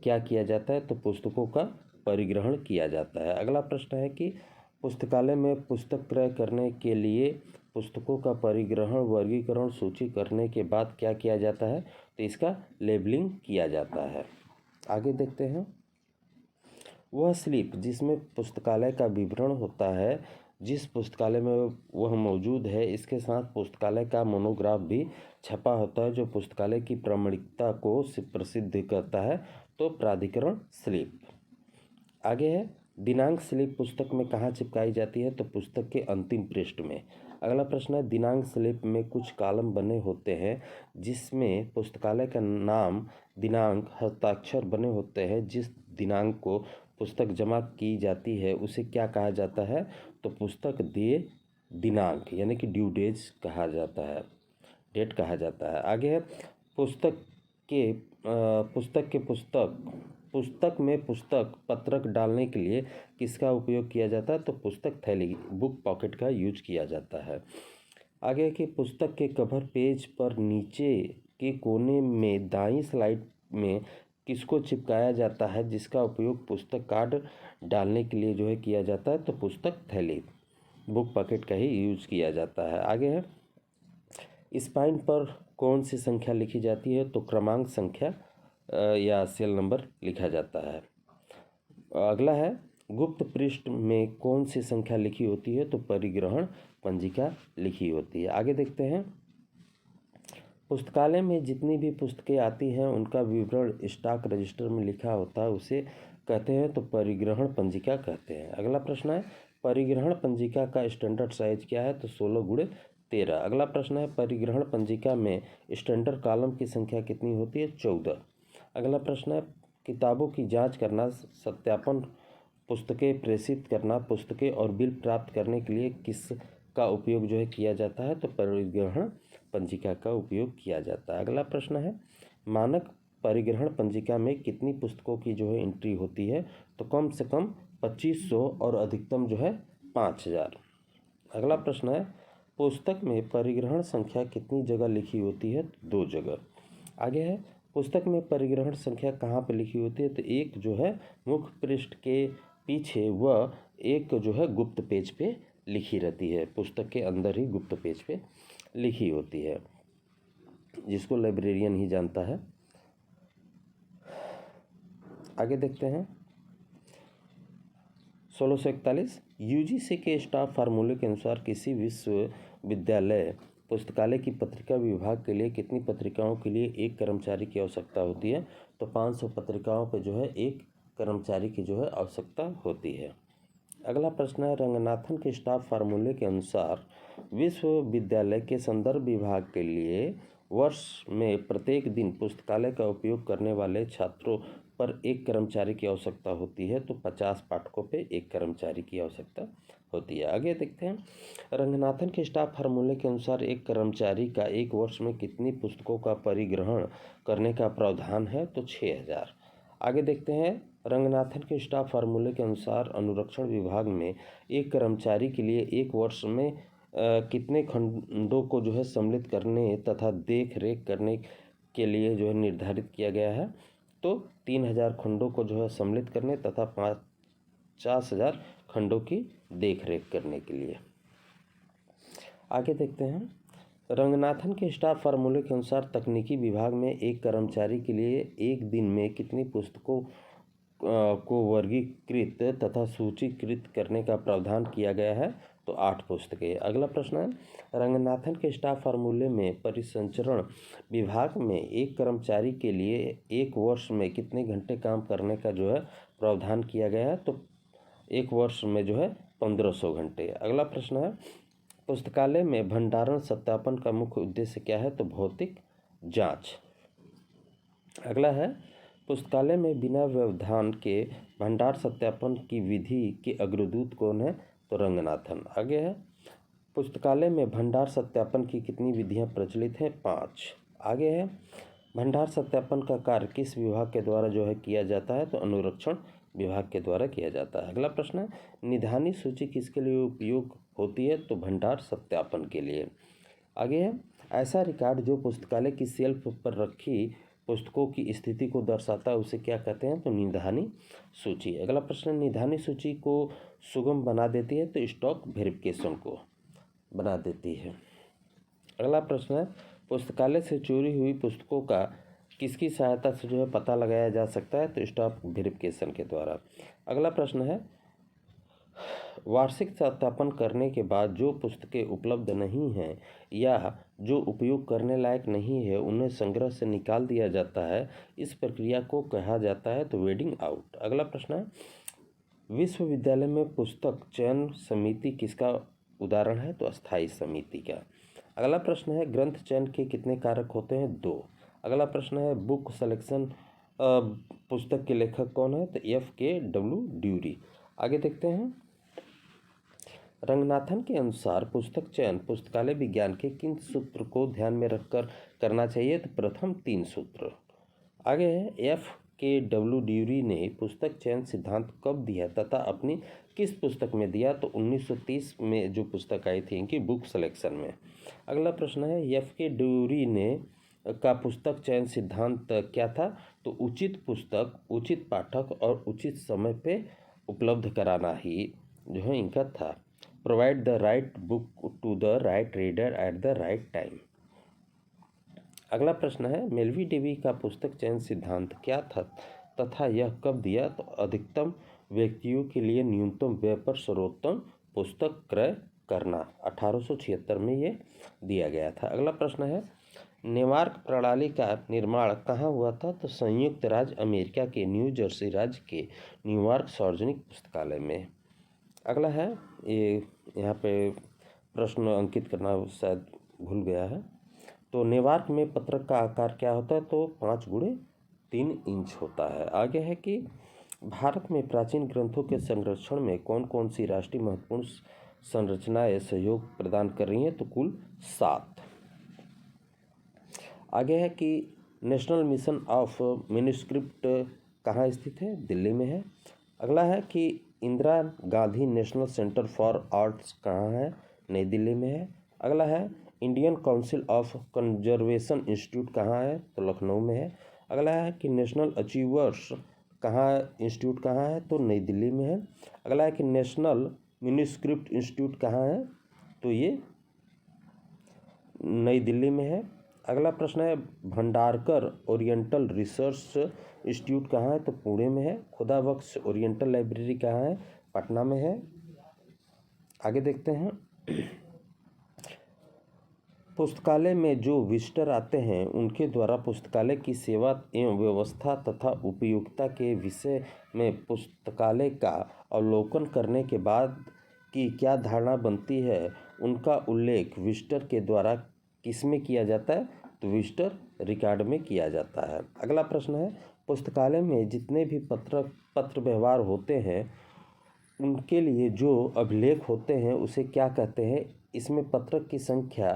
क्या किया जाता है? तो पुस्तकों का परिग्रहण किया जाता है। अगला प्रश्न है कि पुस्तकालय में पुस्तक क्रय करने के लिए पुस्तकों का परिग्रहण, वर्गीकरण, सूची करने के बाद क्या किया जाता है? तो इसका लेबलिंग किया जाता है। आगे देखते हैं, वह स्लिप जिसमें पुस्तकालय का विवरण होता है जिस पुस्तकालय में वह मौजूद है, इसके साथ पुस्तकालय का मोनोग्राफ भी छपा होता है जो पुस्तकालय की प्रामाणिकता को प्रसिद्ध करता है। तो प्राधिकरण स्लिप। आगे है, दिनांक स्लिप पुस्तक में कहाँ चिपकाई जाती है? तो पुस्तक के अंतिम पृष्ठ में। अगला प्रश्न है, दिनांक स्लिप में कुछ कॉलम बने होते हैं जिसमें पुस्तकालय का नाम, दिनांक, हस्ताक्षर बने होते हैं। जिस दिनांक को पुस्तक जमा की जाती है उसे क्या कहा जाता है? तो पुस्तक देय दिनांक यानी कि ड्यू डेज कहा जाता है, डेट कहा जाता है। आगे है, पुस्तक में पुस्तक पत्रक डालने के लिए किसका उपयोग किया जाता है? तो पुस्तक थैली, बुक पॉकेट का यूज किया जाता है। आगे कि पुस्तक के कवर पेज पर नीचे के कोने में दाईं स्लाइड में किसको चिपकाया जाता है जिसका उपयोग पुस्तक कार्ड डालने के लिए जो है किया जाता है? तो पुस्तक थैली, बुक पॉकेट का ही यूज किया जाता है। आगे है, स्पाइन पर कौन सी संख्या लिखी जाती है? तो क्रमांक संख्या या सीरियल नंबर लिखा जाता है। अगला है, गुप्त पृष्ठ में कौन सी संख्या लिखी होती है? तो परिग्रहण पंजिका लिखी होती है। आगे देखते हैं, पुस्तकालय में जितनी भी पुस्तकें आती हैं उनका विवरण स्टॉक रजिस्टर में लिखा होता है, उसे कहते हैं तो परिग्रहण पंजिका कहते हैं। अगला प्रश्न है, परिग्रहण पंजिका का स्टैंडर्ड साइज क्या है? तो 16x13। अगला प्रश्न है, परिग्रहण पंजिका में स्टैंडर्ड कॉलम की संख्या कितनी होती है? 14। अगला प्रश्न है, किताबों की जांच करना, सत्यापन, पुस्तकें प्रेषित करना, पुस्तकें और बिल प्राप्त करने के लिए किस का उपयोग जो है किया जाता है? तो परिग्रहण पंजिका का उपयोग किया जाता है। अगला प्रश्न है, मानक परिग्रहण पंजिका में कितनी पुस्तकों की जो है एंट्री होती है? तो कम से कम 2500 और अधिकतम जो है 5000। अगला प्रश्न है, पुस्तक में परिग्रहण संख्या कितनी जगह लिखी होती है? 2 जगह। आगे है, पुस्तक में परिग्रहण संख्या कहाँ पर लिखी होती है? तो एक जो है मुख्य पृष्ठ के पीछे व एक जो है गुप्त पेज पे लिखी रहती है, पुस्तक के अंदर ही गुप्त पेज पे लिखी होती है, जिसको लाइब्रेरियन ही जानता है। आगे देखते हैं, 1641, यूजीसी के स्टाफ फार्मूले के अनुसार किसी विश्वविद्यालय पुस्तकालय की पत्रिका विभाग के लिए कितनी पत्रिकाओं के लिए एक कर्मचारी की आवश्यकता होती है? तो 500 पत्रिकाओं पर जो है एक कर्मचारी की जो है आवश्यकता होती है। अगला प्रश्न है, रंगनाथन के स्टाफ फार्मूले के अनुसार विश्वविद्यालय के संदर्भ विभाग के लिए वर्ष में प्रत्येक दिन पुस्तकालय का उपयोग करने वाले छात्रों पर एक कर्मचारी की आवश्यकता होती है। तो 50 पाठकों पे एक कर्मचारी की आवश्यकता होती है। आगे देखते हैं, रंगनाथन के स्टाफ फार्मूले के अनुसार एक कर्मचारी का एक वर्ष में कितनी पुस्तकों का परिग्रहण करने का प्रावधान है? तो 6000। आगे देखते हैं, रंगनाथन के स्टाफ फार्मूले के अनुसार अनुरक्षण विभाग में एक कर्मचारी के लिए एक वर्ष में कितने खंडों को जो है सम्मिलित करने तथा देख रेख करने के लिए जो है निर्धारित किया गया है? तो 3000 खंडों को जो है सम्मिलित करने तथा 50,000 खंडों की देख रेख करने के लिए। आगे देखते हैं, रंगनाथन के स्टाफ फार्मूले के अनुसार तकनीकी विभाग में एक कर्मचारी के लिए एक दिन में कितनी पुस्तकों को वर्गीकृत तथा सूचीकृत करने का प्रावधान किया गया है? तो 8 पुस्तकें। अगला प्रश्न है, रंगनाथन के स्टाफ फार्मूले में परिसंचरण विभाग में एक कर्मचारी के लिए एक वर्ष में कितने घंटे काम करने का जो है प्रावधान किया गया है? तो एक वर्ष में जो है 1500 घंटे। अगला प्रश्न है, पुस्तकालय में भंडारण सत्यापन का मुख्य उद्देश्य क्या है? तो भौतिक जांच। अगला है, पुस्तकालय में बिना व्यवधान के भंडार सत्यापन की विधि के अग्रदूत कौन है? तो रंगनाथन। आगे है, पुस्तकालय में भंडार सत्यापन की कितनी विधियां प्रचलित हैं? 5। आगे है, भंडार सत्यापन का कार्य किस विभाग के द्वारा जो है किया जाता है? तो अनुरक्षण विभाग के द्वारा किया जाता है। अगला प्रश्न है, निधानी सूची किसके लिए उपयोग होती है? तो भंडार सत्यापन के लिए। आगे है, ऐसा रिकॉर्ड जो पुस्तकालय की शेल्फ पर रखी पुस्तकों की स्थिति को दर्शाता है उसे क्या कहते हैं? तो निधानी सूची। अगला प्रश्न, निधानी सूची को सुगम बना देती है? तो स्टॉक वेरिफिकेशन को बना देती है। अगला प्रश्न है, पुस्तकालय से चोरी हुई पुस्तकों का किसकी सहायता से जो है पता लगाया जा सकता है? तो स्टॉक वेरिफिकेशन के द्वारा। अगला प्रश्न है, वार्षिक सत्यापन करने के बाद जो पुस्तकें उपलब्ध नहीं हैं या जो उपयोग करने लायक नहीं है उन्हें संग्रह से निकाल दिया जाता है, इस प्रक्रिया को कहा जाता है तो वेडिंग आउट। अगला प्रश्न है, विश्वविद्यालय में पुस्तक चयन समिति किसका उदाहरण है? तो अस्थायी समिति का। अगला प्रश्न है, ग्रंथ चयन के कितने कारक होते हैं? 2। अगला प्रश्न है, बुक सिलेक्शन पुस्तक के लेखक कौन है? तो FKW ड्यूरी। आगे देखते हैं, रंगनाथन के अनुसार पुस्तक चयन पुस्तकालय विज्ञान के किन सूत्र को ध्यान में रखकर करना चाहिए? तो प्रथम 3 सूत्र। आगे है, FKW ड्यूरी ने पुस्तक चयन सिद्धांत कब दिया तथा अपनी किस पुस्तक में दिया? तो 1930 में जो पुस्तक आई थी इनकी बुक सिलेक्शन में। अगला प्रश्न है, FK ड्यूरी ने का पुस्तक चयन सिद्धांत क्या था? तो उचित पुस्तक, उचित पाठक और उचित समय पे उपलब्ध कराना ही जो है इनका था। Provide the right book to the right reader at the right time. अगला प्रश्न है, मेलवी डेवी का पुस्तक चयन सिद्धांत क्या था तथा यह कब दिया? तो अधिकतम व्यक्तियों के लिए न्यूनतम व्यय पर सर्वोत्तम पुस्तक क्रय करना 1876 में ये दिया गया था। अगला प्रश्न है, नेवार्क प्रणाली का निर्माण कहाँ हुआ था? तो संयुक्त राज्य अमेरिका के न्यू जर्सी राज्य के न्यूयॉर्क सार्वजनिक पुस्तकालय में। अगला है, ये यहाँ पे प्रश्न अंकित करना शायद भूल गया है। तो नेवार्क में पत्रक का आकार क्या होता है? तो 5x3 इंच होता है। आगे है कि भारत में प्राचीन ग्रंथों के संरक्षण में कौन कौन सी राष्ट्रीय महत्वपूर्ण संरचनाएं सहयोग प्रदान कर रही हैं? तो कुल 7। आगे है कि नेशनल मिशन ऑफ मैन्युस्क्रिप्ट कहाँ स्थित है? दिल्ली में है। अगला है कि Indira Gandhi national centre for arts कहाँ है? नई दिल्ली में है। अगला है, Indian council of conservation institute कहाँ है? तो लखनऊ में है। अगला है कि नेशनल अचीवर्स इंस्टीट्यूट कहाँ है? तो नई दिल्ली में है। अगला है कि नेशनल मैन्युस्क्रिप्ट इंस्टीट्यूट कहाँ है? तो ये नई दिल्ली में है। अगला प्रश्न है, भंडारकर ओरिएंटल रिसर्च इंस्टीट्यूट कहाँ है? तो पुणे में है। खुदा बख्श ओरिएंटल लाइब्रेरी कहाँ है? पटना में है। आगे देखते हैं, पुस्तकालय में जो विजिटर आते हैं उनके द्वारा पुस्तकालय की सेवा एवं व्यवस्था तथा उपयोगिता के विषय में पुस्तकालय का अवलोकन करने के बाद की क्या धारणा बनती है, उनका उल्लेख विजिटर के द्वारा किसमें किया जाता है? तो विजिटर रिकॉर्ड में किया जाता है। अगला प्रश्न है, पुस्तकालय में जितने भी पत्र व्यवहार होते हैं उनके लिए जो अभिलेख होते हैं उसे क्या कहते हैं? इसमें पत्रक की संख्या,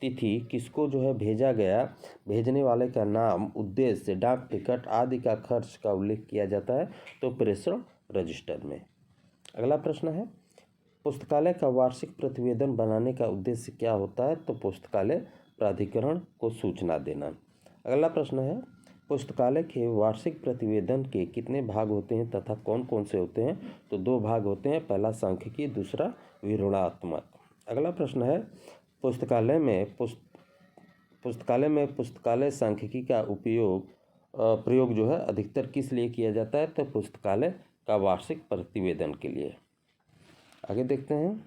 तिथि, किसको जो है भेजा गया, भेजने वाले का नाम, उद्देश्य, डाक टिकट आदि का खर्च का उल्लेख किया जाता है तो प्रेषण रजिस्टर में। अगला प्रश्न है, पुस्तकालय का वार्षिक प्रतिवेदन बनाने का उद्देश्य क्या होता है? तो पुस्तकालय प्राधिकरण को सूचना देना। अगला प्रश्न है, पुस्तकालय के वार्षिक प्रतिवेदन के कितने भाग होते हैं तथा कौन कौन से होते हैं? तो 2 भाग होते हैं, पहला सांख्यिकी, दूसरा विवरणात्मक। अगला प्रश्न है, पुस्तकालय में पुस्तकालय सांख्यिकी का प्रयोग जो है अधिकतर किस लिए किया जाता है? तो पुस्तकालय का वार्षिक प्रतिवेदन के लिए। आगे देखते हैं,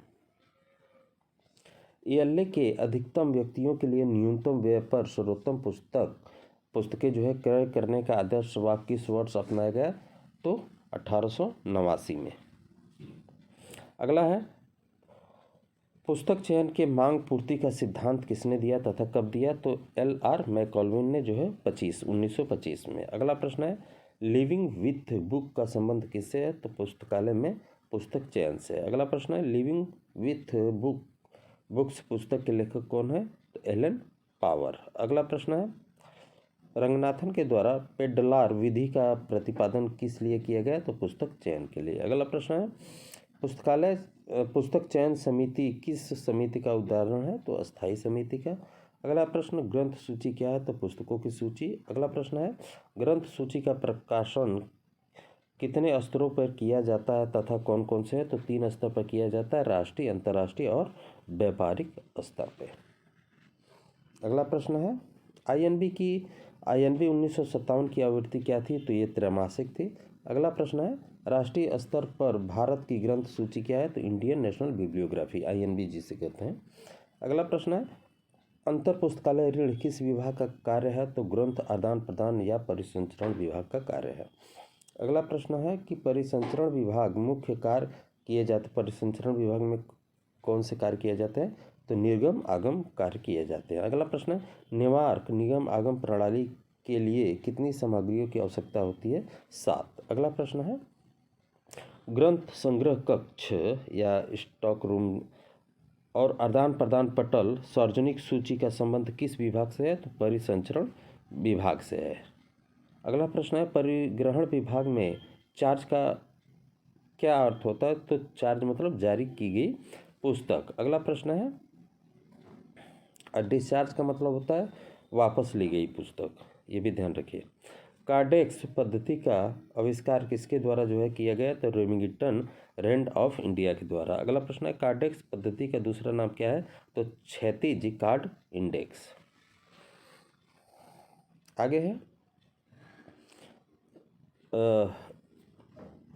ELA के अधिकतम व्यक्तियों के लिए न्यूनतम व्यय पर सर्वोत्तम पुस्तकें जो है क्रय करने का आदर्श वाक्य किस वर्ष अपनाया गया? तो 1889 में। अगला है, पुस्तक चयन के मांग पूर्ति का सिद्धांत किसने दिया तथा कब दिया? तो LR मैकॉल्विन ने जो है 1925 में। अगला प्रश्न है, लिविंग विथ बुक का संबंध किससे है? तो पुस्तकालय में पुस्तक चयन से। अगला प्रश्न है, लिविंग विथ बुक्स पुस्तक के लेखक कौन है? तो एलन पावर। अगला प्रश्न है, रंगनाथन के द्वारा पेडलार विधि का प्रतिपादन किस लिए किया गया? तो पुस्तक चयन के लिए। अगला प्रश्न है, पुस्तक चयन समिति किस समिति का उदाहरण है? तो अस्थायी समिति का। अगला प्रश्न, ग्रंथ सूची क्या है? तो पुस्तकों की सूची। अगला प्रश्न है, ग्रंथ सूची का प्रकाशन कितने स्तरों पर किया जाता है तथा कौन कौन से हैं? तो 3 स्तर पर किया जाता है, राष्ट्रीय, अंतर्राष्ट्रीय और व्यापारिक स्तर पर। अगला प्रश्न है, INB 1957 की आवृत्ति क्या थी? तो ये त्रैमासिक थी। अगला प्रश्न है, राष्ट्रीय स्तर पर भारत की ग्रंथ सूची क्या है? तो इंडियन नेशनल बिब्लियोग्राफी, INB जिसे कहते हैं। अगला प्रश्न है, अंतर पुस्तकालय ऋण किस विभाग का कार्य है? तो ग्रंथ आदान प्रदान या परिसंचरण विभाग का कार्य है। अगला प्रश्न है कि परिसंचरण विभाग मुख्य कार्य किए जाते, परिसंचरण विभाग में कौन से कार्य किए जाते हैं? तो निर्गम आगम कार्य किए जाते हैं। अगला प्रश्न है, निवार्क निगम आगम प्रणाली के लिए कितनी सामग्रियों की आवश्यकता होती है? 7। अगला प्रश्न है, ग्रंथ संग्रह कक्ष या स्टॉक रूम और आदान प्रदान पटल सार्वजनिक सूची का संबंध किस विभाग से है? तो परिसंचरण विभाग से है। अगला प्रश्न है, परिग्रहण विभाग में चार्ज का क्या अर्थ होता है? तो चार्ज मतलब जारी की गई पुस्तक। अगला प्रश्न है, डिस्चार्ज का मतलब होता है वापस ली गई पुस्तक, ये भी ध्यान रखिए। कार्डेक्स पद्धति का आविष्कार किसके द्वारा जो है किया गया? तो रेमिंगटन रैंड ऑफ इंडिया के द्वारा। अगला प्रश्न है, कार्डेक्स पद्धति का दूसरा नाम क्या है? तो क्षैतिज कार्ड इंडेक्स। आगे है,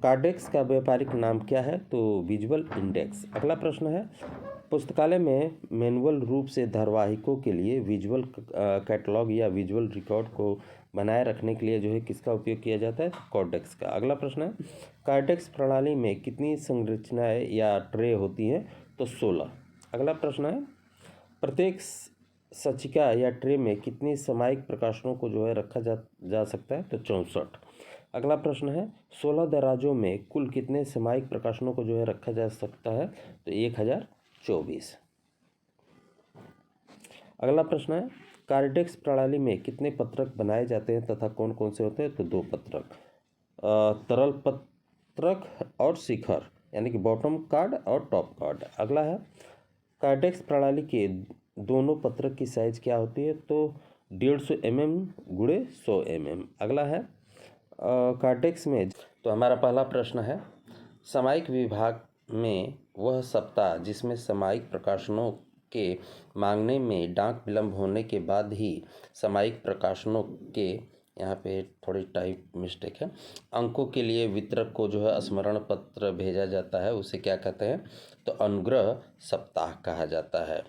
कार्डेक्स का व्यापारिक नाम क्या है? तो विजुअल इंडेक्स। अगला प्रश्न है, पुस्तकालय में मैनुअल रूप से धारावाहिकों के लिए विजुअल कैटलॉग या विजुअल रिकॉर्ड को बनाए रखने के लिए जो है किसका उपयोग किया जाता है? कार्डेक्स का। अगला प्रश्न है, कार्डेक्स प्रणाली में कितनी संरचनाएं या ट्रे होती हैं? तो 16। अगला प्रश्न है, प्रत्येक सचिका या ट्रे में कितनी सामयिक प्रकाशनों को जो है रखा जा सकता है? तो 64। अगला प्रश्न है, 16 दराजों में कुल कितने सामयिक प्रकाशनों को जो है रखा जा सकता है? तो 1024। अगला प्रश्न है, कार्डेक्स प्रणाली में कितने पत्रक बनाए जाते हैं तथा कौन कौन से होते हैं? तो 2 पत्रक, तरल पत्रक और शिखर, यानी कि बॉटम कार्ड और टॉप कार्ड। अगला है, कार्डेक्स प्रणाली के दोनों पत्रक की साइज क्या होती है? तो 150 mm गुणे 100 mm। अगला है, कार्डेक्स में, तो हमारा पहला प्रश्न है, सामयिक विभाग में वह सप्ताह जिसमें सामयिक प्रकाशनों के मांगने में डाक विलंब होने के बाद ही सामयिक प्रकाशनों के, यहाँ पे थोड़ी टाइप मिस्टेक है, अंकों के लिए वितरक को जो है स्मरण पत्र भेजा जाता है, उसे क्या कहते हैं? तो अनुग्रह सप्ताह कहा जाता है।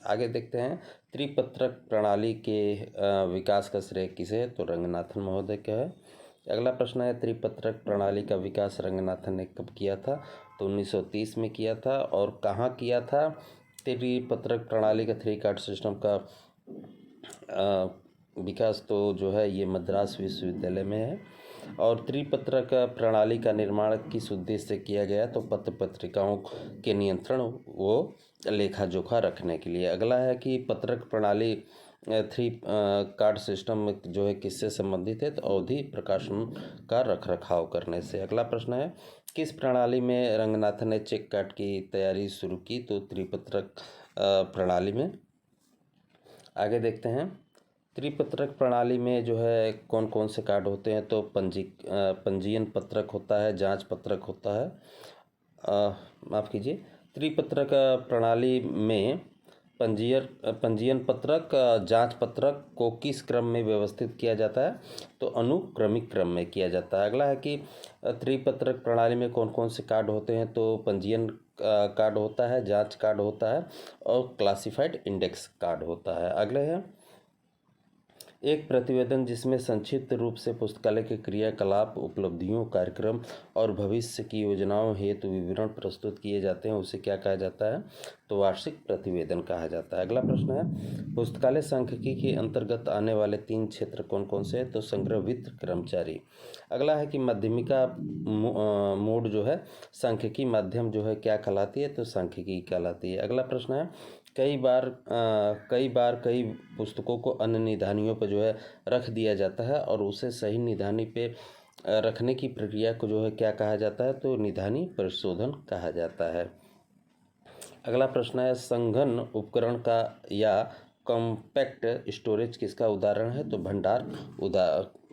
आगे देखते हैं, त्रिपत्रक प्रणाली के विकास का श्रेय किसे है? तो रंगनाथन महोदय का है। अगला प्रश्न है, त्रिपत्रक प्रणाली का विकास रंगनाथन ने कब किया था? तो 1930 में किया था। और कहाँ किया था? त्रिपत्रक प्रणाली का 3 कार्ड सिस्टम का विकास तो जो है ये मद्रास विश्वविद्यालय में है। और त्रिपत्रक प्रणाली का निर्माण किस उद्देश्य से किया गया? तो पत्र पत्रिकाओं के नियंत्रण वो लेखा जोखा रखने के लिए। अगला है कि पत्रक प्रणाली थ्री कार्ड सिस्टम जो है किससे संबंधित है? तो अवधि प्रकाशन का रखरखाव करने से। अगला प्रश्न है, किस प्रणाली में रंगनाथन ने चेक कार्ड की तैयारी शुरू की? तो त्रिपत्रक प्रणाली में। आगे देखते हैं, त्रिपत्रक प्रणाली में जो है कौन कौन से कार्ड होते हैं? तो पंजीयन पत्रक होता है, जांच पत्रक होता है, माफ़ कीजिए, त्रिपत्रक प्रणाली में पंजीयन पत्रक, जांच पत्रक को किस क्रम में व्यवस्थित किया जाता है? तो अनुक्रमिक क्रम में किया जाता है। अगला है कि त्रिपत्रक प्रणाली में कौन कौन से कार्ड होते हैं? तो पंजीयन कार्ड होता है, जांच कार्ड होता है और क्लासिफाइड इंडेक्स कार्ड होता है। अगले है, एक प्रतिवेदन जिसमें संक्षिप्त रूप से पुस्तकालय के क्रियाकलाप, उपलब्धियों, कार्यक्रम और भविष्य की योजनाओं हेतु विवरण प्रस्तुत किए जाते हैं, उसे क्या कहा जाता है? तो वार्षिक प्रतिवेदन कहा जाता है। अगला प्रश्न है, पुस्तकालय सांख्यिकी के अंतर्गत आने वाले 3 क्षेत्र कौन कौन से हैं? तो संग्रह, वित्त, कर्मचारी। अगला है कि माध्यमिका मोड जो है सांख्यिकी माध्यम जो है क्या कहलाती है? तो सांख्यिकी कहलाती है। अगला प्रश्न है, कई बार कई पुस्तकों को अन्य निधानियों पर जो है रख दिया जाता है और उसे सही निधानी पे रखने की प्रक्रिया को जो है क्या कहा जाता है? तो निधानी परिशोधन कहा जाता है। अगला प्रश्न है, संघन उपकरण का या कॉम्पैक्ट स्टोरेज किसका उदाहरण है? तो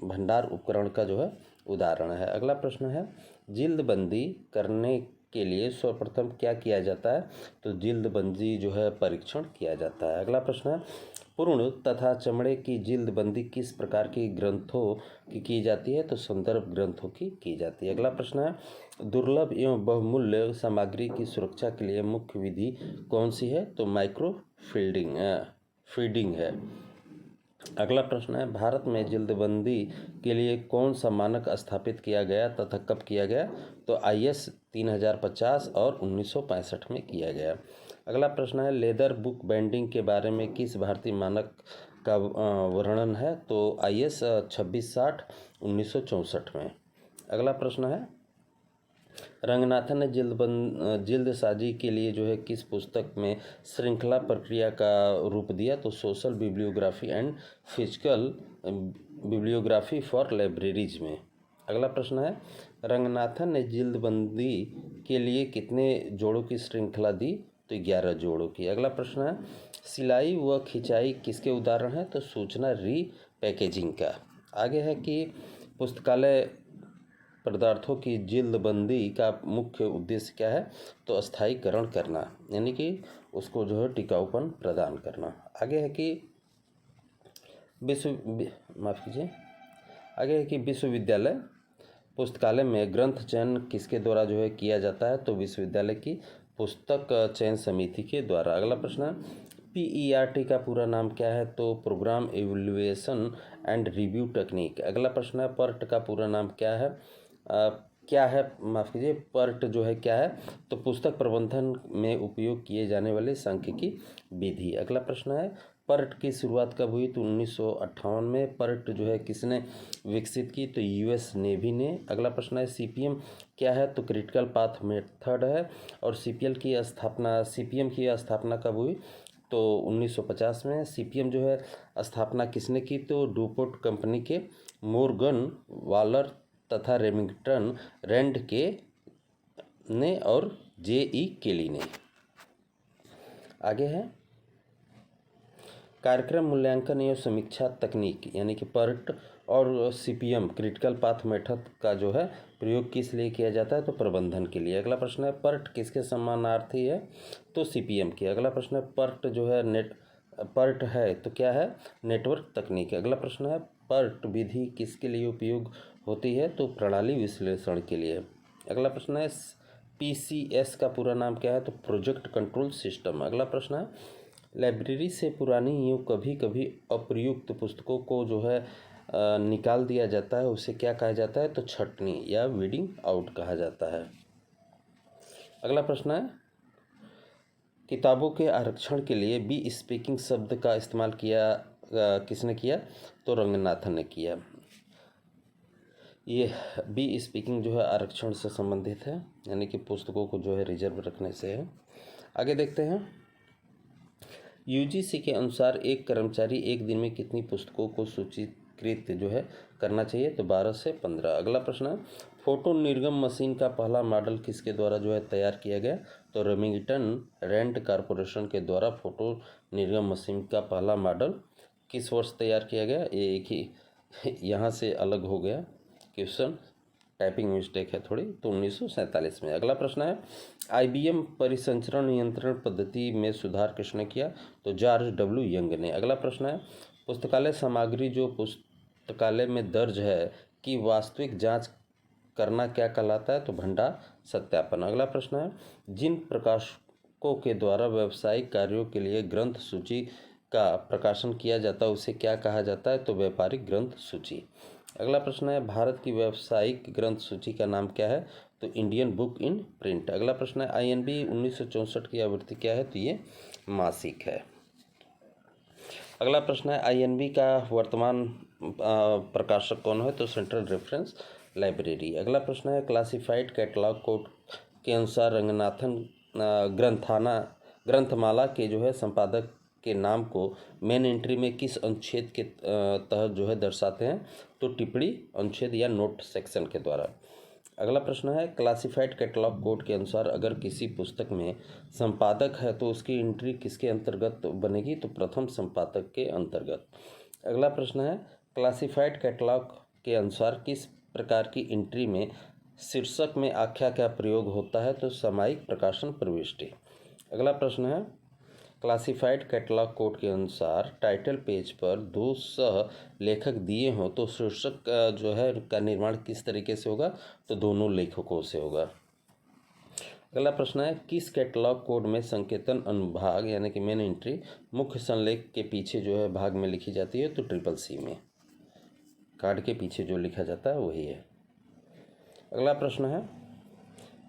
भंडार उपकरण का जो है उदाहरण है। अगला प्रश्न है, जिल्दबंदी करने के लिए सर्वप्रथम क्या किया जाता है? तो जिल्दबंदी जो है परीक्षण किया जाता है। अगला प्रश्न है, पूर्ण तथा चमड़े की जिल्दबंदी किस प्रकार की ग्रंथों की जाती है? तो संदर्भ ग्रंथों की जाती है। अगला प्रश्न है, दुर्लभ एवं बहुमूल्य सामग्री की सुरक्षा के लिए मुख्य विधि कौन सी है? तो माइक्रो फीडिंग है। अगला प्रश्न है, भारत में जिल्दबंदी के लिए कौन सा मानक स्थापित किया गया तथा कब किया गया? तो IS 3050 और 1965 में किया गया। अगला प्रश्न है, लेदर बुक बाइंडिंग के बारे में किस भारतीय मानक का वर्णन है? तो IS 2660 1964 में। अगला प्रश्न है, रंगनाथन ने जिल्दसाजी के लिए जो है किस पुस्तक में श्रृंखला प्रक्रिया का रूप दिया? तो social bibliography and physical bibliography for libraries में। अगला प्रश्न है, रंगनाथन ने जिल्दबंदी के लिए कितने जोड़ों की श्रृंखला दी? तो 11 जोड़ों की। अगला प्रश्न है, सिलाई व खिंचाई किसके उदाहरण है? तो सूचना रीपैकेजिंग का। आगे है कि पुस्तकालय पदार्थों की जिल्दबंदी का मुख्य उद्देश्य क्या है? तो स्थायीकरण करना, यानी कि उसको जो है टिकाऊपन प्रदान करना। आगे है कि विश्वविद्यालय पुस्तकालय में ग्रंथ चयन किसके द्वारा जो है किया जाता है? तो विश्वविद्यालय की पुस्तक चयन समिति के द्वारा। अगला प्रश्न है, PERT का पूरा नाम क्या है? तो programme evaluation and review technique. अगला प्रश्न है, PERT का पूरा नाम क्या है? PERT जो है क्या है? तो पुस्तक प्रबंधन में उपयोग किए जाने वाले सांख्यिकी विधि। अगला प्रश्न है, PERT की शुरुआत कब हुई? तो 1958 में। PERT जो है किसने विकसित की? तो US नेवी ने। अगला प्रश्न है, CPM क्या है? तो क्रिटिकल पाथ मेथड है। और CPM की स्थापना कब हुई? तो 1950 में। CPM जो है स्थापना किसने की? तो डुपोट कंपनी के मोर्गन वालर तथा रेमिंगटन रैंड के ने और JE केली ने। आगे है, कार्यक्रम मूल्यांकन एवं समीक्षा तकनीक, यानी कि PERT और CPM क्रिटिकल पाथ मेथड का जो है प्रयोग किस लिए किया जाता है? तो प्रबंधन के लिए। अगला प्रश्न है, PERT किसके समानार्थी है? तो CPM की। अगला प्रश्न है, PERT है तो क्या है? नेटवर्क तकनीक। अगला प्रश्न है, PERT विधि किसके लिए उपयोग होती है? तो प्रणाली विश्लेषण के लिए। अगला प्रश्न है, PCS का पूरा नाम क्या है? तो प्रोजेक्ट कंट्रोल सिस्टम। अगला प्रश्न है, लाइब्रेरी से पुरानी यूँ कभी कभी अप्रयुक्त पुस्तकों को जो है निकाल दिया जाता है, उसे क्या कहा जाता है? तो छंटनी या वीडिंग आउट कहा जाता है। अगला प्रश्न है, किताबों के आरक्षण के लिए बी स्पीकिंग शब्द का इस्तेमाल किसने किया? तो रंगनाथन ने किया। ये बी स्पीकिंग जो है आरक्षण से संबंधित है, यानी कि पुस्तकों को जो है रिजर्व रखने से है। आगे देखते हैं, यूजीसी के अनुसार एक कर्मचारी एक दिन में कितनी पुस्तकों को सूचीकृत जो है करना चाहिए, तो 12 से 15। अगला प्रश्न है, फोटो निर्गम मशीन का पहला मॉडल किसके द्वारा जो है तैयार किया गया, तो रेमिंगटन रेंट कॉरपोरेशन के द्वारा फोटो निर्गम मशीन का पहला मॉडल किस वर्ष तैयार किया गया। ये एक ही यहाँ से अलग हो गया क्वेश्चन, टाइपिंग मिस्टेक है थोड़ी, तो 1947 में। अगला प्रश्न है, IBM परिसंचरण नियंत्रण पद्धति में सुधार किसने किया, तो जॉर्ज डब्ल्यू यंग ने। अगला प्रश्न है, पुस्तकालय सामग्री जो पुस्तकालय में दर्ज है कि वास्तविक जांच करना क्या कहलाता है, तो भंडार सत्यापन। अगला प्रश्न है, जिन प्रकाशकों के द्वारा व्यावसायिक कार्यों के लिए ग्रंथ सूची का प्रकाशन किया जाता है उसे क्या कहा जाता है, तो व्यापारिक ग्रंथ सूची। अगला प्रश्न है, भारत की व्यावसायिक ग्रंथ सूची का नाम क्या है, तो इंडियन बुक इन प्रिंट। अगला प्रश्न है, INB 1964 की आवृत्ति क्या है, तो ये मासिक है। अगला प्रश्न है, INB का वर्तमान प्रकाशक कौन है, तो सेंट्रल रेफरेंस लाइब्रेरी। अगला प्रश्न है, क्लासिफाइड कैटलॉग कोड के अनुसार रंगनाथन ग्रंथमाला के जो है संपादक के नाम को मेन एंट्री में किस अनुच्छेद के तहत जो है दर्शाते हैं, तो टिप्पणी अनुच्छेद या नोट सेक्शन के द्वारा। अगला प्रश्न है, क्लासिफाइड कैटलॉग कोड के अनुसार अगर किसी पुस्तक में संपादक है तो उसकी एंट्री किसके अंतर्गत बनेगी, तो प्रथम संपादक के अंतर्गत। अगला प्रश्न है, क्लासिफाइड कैटलॉग के अनुसार किस प्रकार की एंट्री में शीर्षक में आख्या का प्रयोग होता है, तो सामयिक प्रकाशन प्रविष्टि। अगला प्रश्न है, क्लासिफाइड कैटलॉग कोड के अनुसार टाइटल पेज पर 2 सह लेखक दिए हों तो शीर्षक जो है का निर्माण किस तरीके से होगा, तो दोनों लेखकों से होगा। अगला प्रश्न है, किस कैटलॉग कोड में संकेतन अनुभाग यानी कि मेन एंट्री मुख्य संलेख के पीछे जो है भाग में लिखी जाती है, तो CCC में कार्ड के पीछे जो लिखा जाता है वही है। अगला प्रश्न है,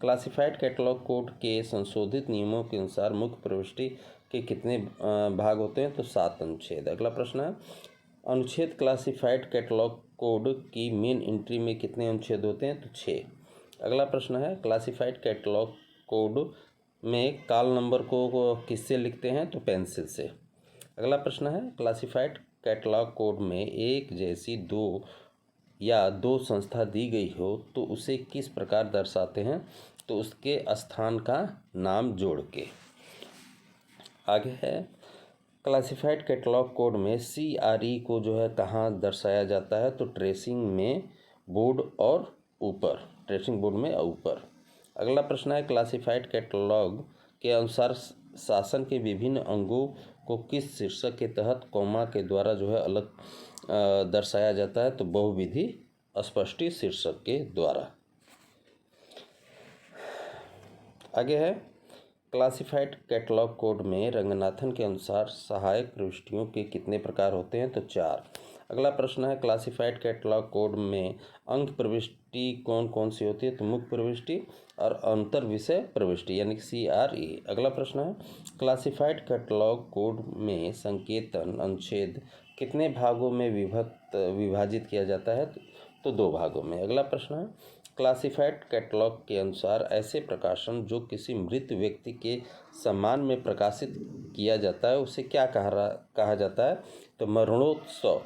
क्लासिफाइड कैटलॉग कोड के संशोधित नियमों के अनुसार मुख्य प्रविष्टि के कितने भाग होते हैं, तो 7 अनुच्छेद। अगला प्रश्न है, अनुच्छेद क्लासिफाइड कैटलॉग कोड की मेन एंट्री में कितने अनुच्छेद होते हैं, तो 6। अगला प्रश्न है, क्लासिफाइड कैटलॉग कोड में काल नंबर को किससे लिखते हैं, तो पेंसिल से। अगला प्रश्न है, क्लासिफाइड कैटलॉग कोड में एक जैसी 2 या 2 संस्था दी गई हो तो उसे किस प्रकार दर्शाते हैं, तो उसके स्थान का नाम जोड़ के। आगे है, क्लासिफाइड कैटलॉग कोड में CRE को जो है कहाँ दर्शाया जाता है, तो ट्रेसिंग में बोर्ड और ऊपर, ट्रेसिंग बोर्ड में ऊपर। अगला प्रश्न है, क्लासिफाइड कैटलॉग के अनुसार शासन के विभिन्न अंगों को किस शीर्षक के तहत कॉमा के द्वारा जो है अलग दर्शाया जाता है, तो बहुविधि स्पष्टी शीर्षक के द्वारा। आगे है, क्लासिफाइड कैटलॉग कोड में रंगनाथन के अनुसार सहायक प्रविष्टियों के कितने प्रकार होते हैं, तो 4। अगला प्रश्न है, क्लासिफाइड कैटलॉग कोड में अंक प्रविष्टि कौन कौन सी होती है, तो मुख्य प्रविष्टि और अंतर विषय प्रविष्टि यानी कि CRE। अगला प्रश्न है, क्लासिफाइड कैटलॉग कोड में संकेतन अनुच्छेद कितने भागों में विभाजित किया जाता है, तो 2 भागों में। अगला प्रश्न है, क्लासिफाइड कैटलॉग के अनुसार ऐसे प्रकाशन जो किसी मृत व्यक्ति के सम्मान में प्रकाशित किया जाता है उसे क्या कहा जाता है, तो मरणोत्सव।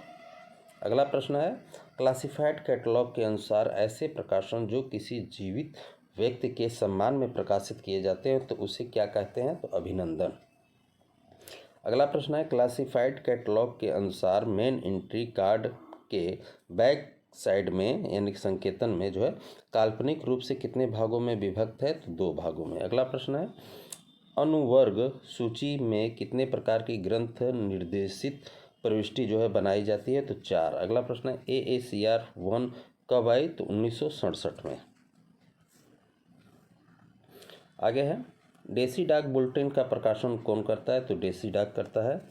अगला प्रश्न है, क्लासिफाइड कैटलॉग के अनुसार ऐसे प्रकाशन जो किसी जीवित व्यक्ति के सम्मान में प्रकाशित किए जाते हैं तो उसे क्या कहते हैं, तो अभिनंदन। अगला प्रश्न है, क्लासिफाइड कैटलॉग के अनुसार मेन एंट्री कार्ड के बैक साइड में यानी कि संकेतन में जो है काल्पनिक रूप से कितने भागों में विभक्त है, तो 2 भागों में। अगला प्रश्न है, अनुवर्ग सूची में कितने प्रकार की ग्रंथ निर्देशित प्रविष्टि जो है बनाई जाती है, तो 4। अगला प्रश्न है, AACR 1 कब आई, तो 1967 में। आगे है, देसी डाक बुलेटिन का प्रकाशन कौन करता है, तो देसी डाक करता है।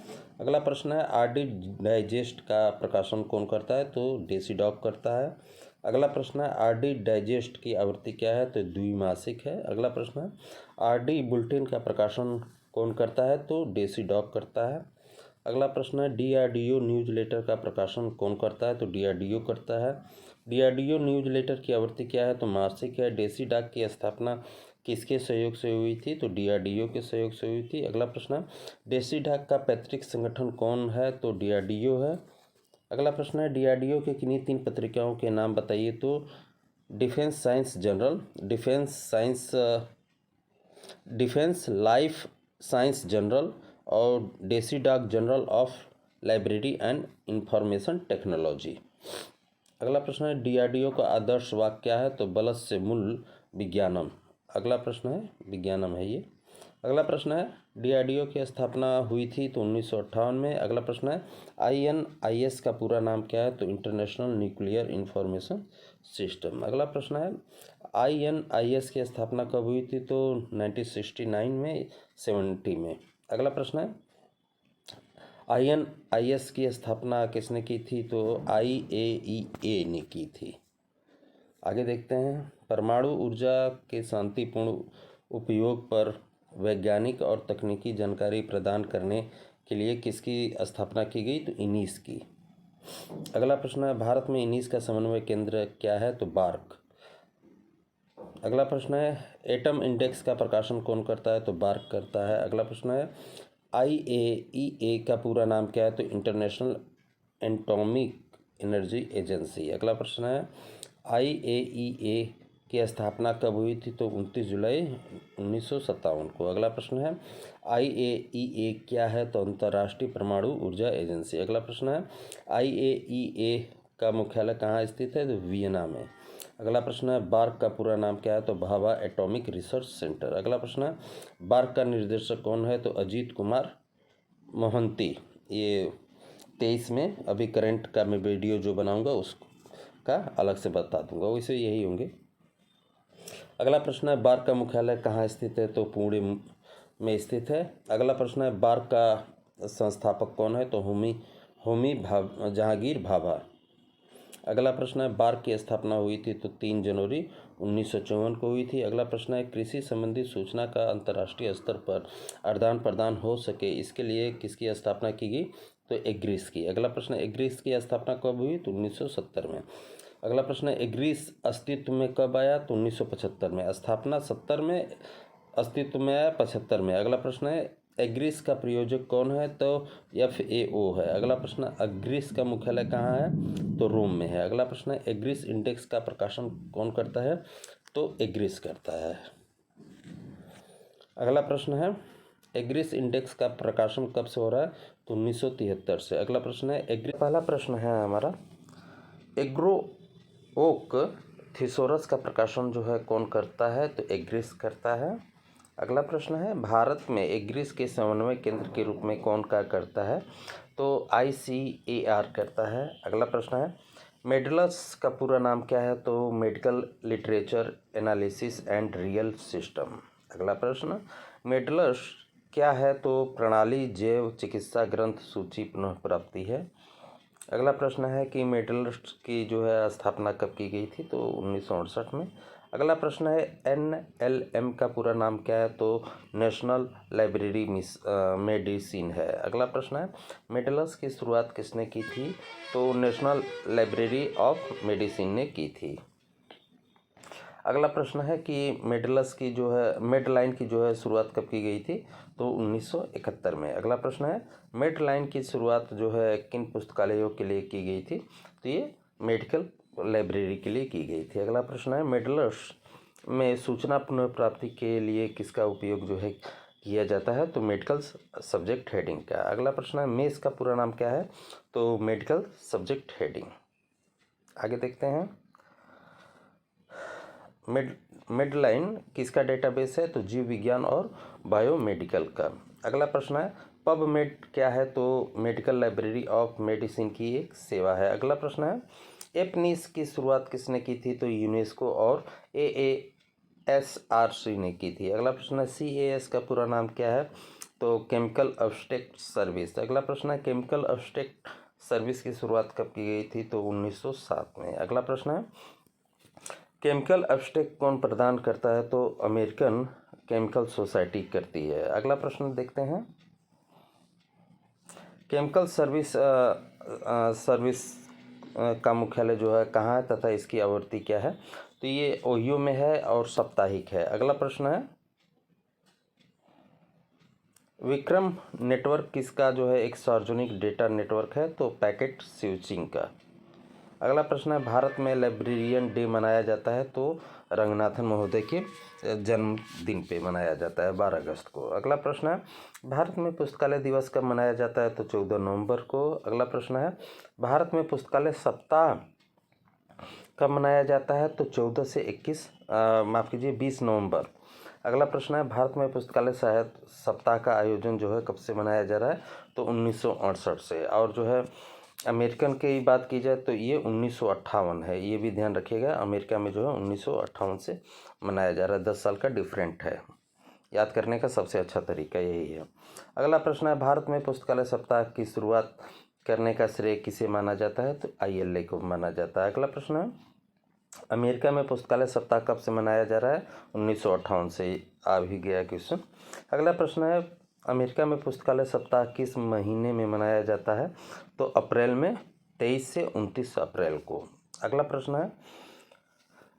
अगला प्रश्न है, RD डाइजेस्ट का प्रकाशन कौन करता है, तो देसी डॉक करता है। अगला प्रश्न है, RD डाइजेस्ट की आवृत्ति क्या है, तो द्विमासिक है। अगला प्रश्न है, RD बुलेटिन का प्रकाशन कौन करता है, तो देसी डॉक करता है। अगला प्रश्न है, DRDO न्यूज लेटर का प्रकाशन कौन करता है, तो DRDO करता है। DRDO न्यूज लेटर की आवृत्ति क्या है, तो मासिक है। देसी डाक की स्थापना किसके सहयोग से हुई थी? तो DRDO के सहयोग से हुई थी। अगला प्रश्न है, देसी डाक का पैतृक संगठन कौन है? तो DRDO है। अगला प्रश्न है, DRDO के किन्हीं 3 पत्रिकाओं के नाम बताइए? तो defence science general, defence life science general और देसी डाक journal of library and information technology. अगला प्रश्न है, DRDO का आदर्श वाक्य क्या है? तो बलस से मूल विज्ञानम। अगला प्रश्न है, विज्ञानम है ये। अगला प्रश्न है, DRDO की स्थापना हुई थी तो 1958 में। अगला प्रश्न है, INIS का पूरा नाम क्या है? तो इंटरनेशनल न्यूक्लियर इंफॉर्मेशन सिस्टम। अगला प्रश्न है, INIS की स्थापना कब हुई थी? तो 1969 में, 70 में। अगला प्रश्न है, INIS की स्थापना किसने की थी? तो IAEA ने की थी। आगे देखते हैं, परमाणु ऊर्जा के शांतिपूर्ण उपयोग पर वैज्ञानिक और तकनीकी जानकारी प्रदान करने के लिए किसकी स्थापना की गई? तो इनिस की। अगला प्रश्न है, भारत में इनिस का समन्वय केंद्र क्या है? तो बार्क। अगला प्रश्न है, एटम इंडेक्स का प्रकाशन कौन करता है? तो बार्क करता है। अगला प्रश्न है, IAEA का पूरा नाम क्या है? तो इंटरनेशनल एटॉमिक एनर्जी एजेंसी। अगला प्रश्न है, IAEA की स्थापना कब हुई थी? तो 29 जुलाई 1957 को। अगला प्रश्न है, IAEA क्या है? तो अंतर्राष्ट्रीय परमाणु ऊर्जा एजेंसी। अगला प्रश्न है, IAEA का मुख्यालय कहाँ स्थित है? तो वियना में। अगला प्रश्न है, बार्क का पूरा नाम क्या है? तो भाभा एटॉमिक रिसर्च सेंटर। अगला प्रश्न है, बार्क का निर्देशक कौन है? तो अजीत कुमार मोहंती। ये 23 में अभी करंट का मैं वीडियो जो बनाऊंगा उसका अलग से बता दूंगा, वैसे यही होंगे। अगला प्रश्न है, बार्क का मुख्यालय कहाँ स्थित है? तो पुणे में स्थित है। अगला प्रश्न है, बार्क का संस्थापक कौन है? तो होमी जहांगीर भाभा। अगला प्रश्न है, बार्क की स्थापना हुई थी तो 3 जनवरी 1954 को हुई थी। अगला प्रश्न है, कृषि संबंधी सूचना का अंतर्राष्ट्रीय स्तर पर आदान प्रदान हो सके इसके लिए किसकी स्थापना की गई? तो एग्रीस की। अगला प्रश्न है, एग्रीस की स्थापना कब हुई? तो 1970 में। अगला प्रश्न है, एग्रीस अस्तित्व में कब आया? तो 1975 में। स्थापना 70 में, अस्तित्व में आया 75 में। अगला प्रश्न है, एग्रीस का प्रयोजक कौन है? तो FAO है। अगला प्रश्न, एग्रीस का मुख्यालय कहाँ है? तो रोम में है। अगला प्रश्न है, एग्रीस इंडेक्स का प्रकाशन कौन करता है? तो एग्रीस करता है। अगला प्रश्न है, एग्रीस इंडेक्स का प्रकाशन कब से हो रहा है? तो 1973 से। अगला प्रश्न है, पहला प्रश्न है हमारा, एग्रो ओक थिसोरस का प्रकाशन जो है कौन करता है? तो एग्रीस करता है। अगला प्रश्न है, भारत में एग्रीस के समन्वय केंद्र के रूप में कौन कार्य करता है? तो ICAR करता है। अगला प्रश्न है, मेडलस का पूरा नाम क्या है? तो medical literature analysis and real system. अगला प्रश्न, मेडलस क्या है? तो प्रणाली जैव चिकित्सा ग्रंथ सूची पुनः प्राप्ति है। अगला प्रश्न है कि मेडलस की जो है स्थापना कब की गई थी? तो 1968 में। अगला प्रश्न है, NLM का पूरा नाम क्या है? तो नेशनल लाइब्रेरी मेडिसिन है। अगला प्रश्न है, मेडलस की शुरुआत किसने की थी? तो नेशनल लाइब्रेरी ऑफ मेडिसिन ने की थी। अगला प्रश्न है कि मेडलस की जो है मेडलाइन की जो है शुरुआत कब की गई थी? तो 1971 में। अगला प्रश्न है, मेडलाइन की शुरुआत जो है किन पुस्तकालयों के लिए की गई थी? तो ये मेडिकल लाइब्रेरी के लिए की गई थी। अगला प्रश्न है, मेडलस में सूचना पुनर्प्राप्ति के लिए किसका उपयोग जो है किया जाता है? तो मेडिकल सब्जेक्ट हेडिंग का। अगला प्रश्न है, मेस का पूरा नाम क्या है? तो मेडिकल सब्जेक्ट हेडिंग। आगे देखते हैं, मेडलाइन किसका डेटाबेस है? तो जीव विज्ञान और बायोमेडिकल का। अगला प्रश्न है, पबमेड क्या है? तो मेडिकल लाइब्रेरी ऑफ मेडिसिन की एक सेवा है। अगला प्रश्न है, एपनिस की शुरुआत किसने की थी? तो यूनेस्को और AASRC ने की थी। अगला प्रश्न है, CAS का पूरा नाम क्या है? तो केमिकल एब्स्ट्रैक्ट सर्विस। अगला प्रश्न है, केमिकल एब्स्ट्रैक्ट सर्विस की शुरुआत कब की गई थी? तो 1907 में। अगला प्रश्न है, केमिकल एब्स्ट्रैक्ट कौन प्रदान करता है? तो अमेरिकन केमिकल सोसाइटी करती है। अगला प्रश्न देखते हैं, केमिकल सर्विस का मुख्यालय जो है कहाँ है तथा इसकी आवृत्ति क्या है? तो ये ओहियो में है और साप्ताहिक है। अगला प्रश्न है, विक्रम नेटवर्क किसका जो है एक सार्वजनिक डेटा नेटवर्क है? तो पैकेट स्विचिंग का। अगला प्रश्न है, भारत में लाइब्रेरियन डे मनाया जाता है? तो रंगनाथन महोदय के जन्मदिन पे मनाया जाता है 12 अगस्त को। अगला प्रश्न है, भारत में पुस्तकालय दिवस कब मनाया जाता है? तो 14 नवंबर को। अगला प्रश्न है, भारत में पुस्तकालय सप्ताह कब मनाया जाता है? तो 14 से 20 नवंबर। अगला प्रश्न है, भारत में पुस्तकालय साहित्य सप्ताह का आयोजन जो है कब से मनाया जा रहा है? तो 1968 से। और जो है अमेरिकन की बात की जाए तो ये 1958 है, ये भी ध्यान रखिएगा। अमेरिका में जो है 1958 से मनाया जा रहा है, 10 साल का डिफरेंट है। याद करने का सबसे अच्छा तरीका यही है। अगला प्रश्न है, भारत में पुस्तकालय सप्ताह की शुरुआत करने का श्रेय किसे माना जाता है? तो ILA को माना जाता है। अगला प्रश्न है, अमेरिका में पुस्तकालय सप्ताह कब से मनाया जा रहा है? 1958 से। आ भी गया क्वेश्चन। अगला प्रश्न है, अमेरिका में पुस्तकालय सप्ताह किस महीने में मनाया जाता है? तो अप्रैल में, 23 से 29 अप्रैल को। अगला प्रश्न है,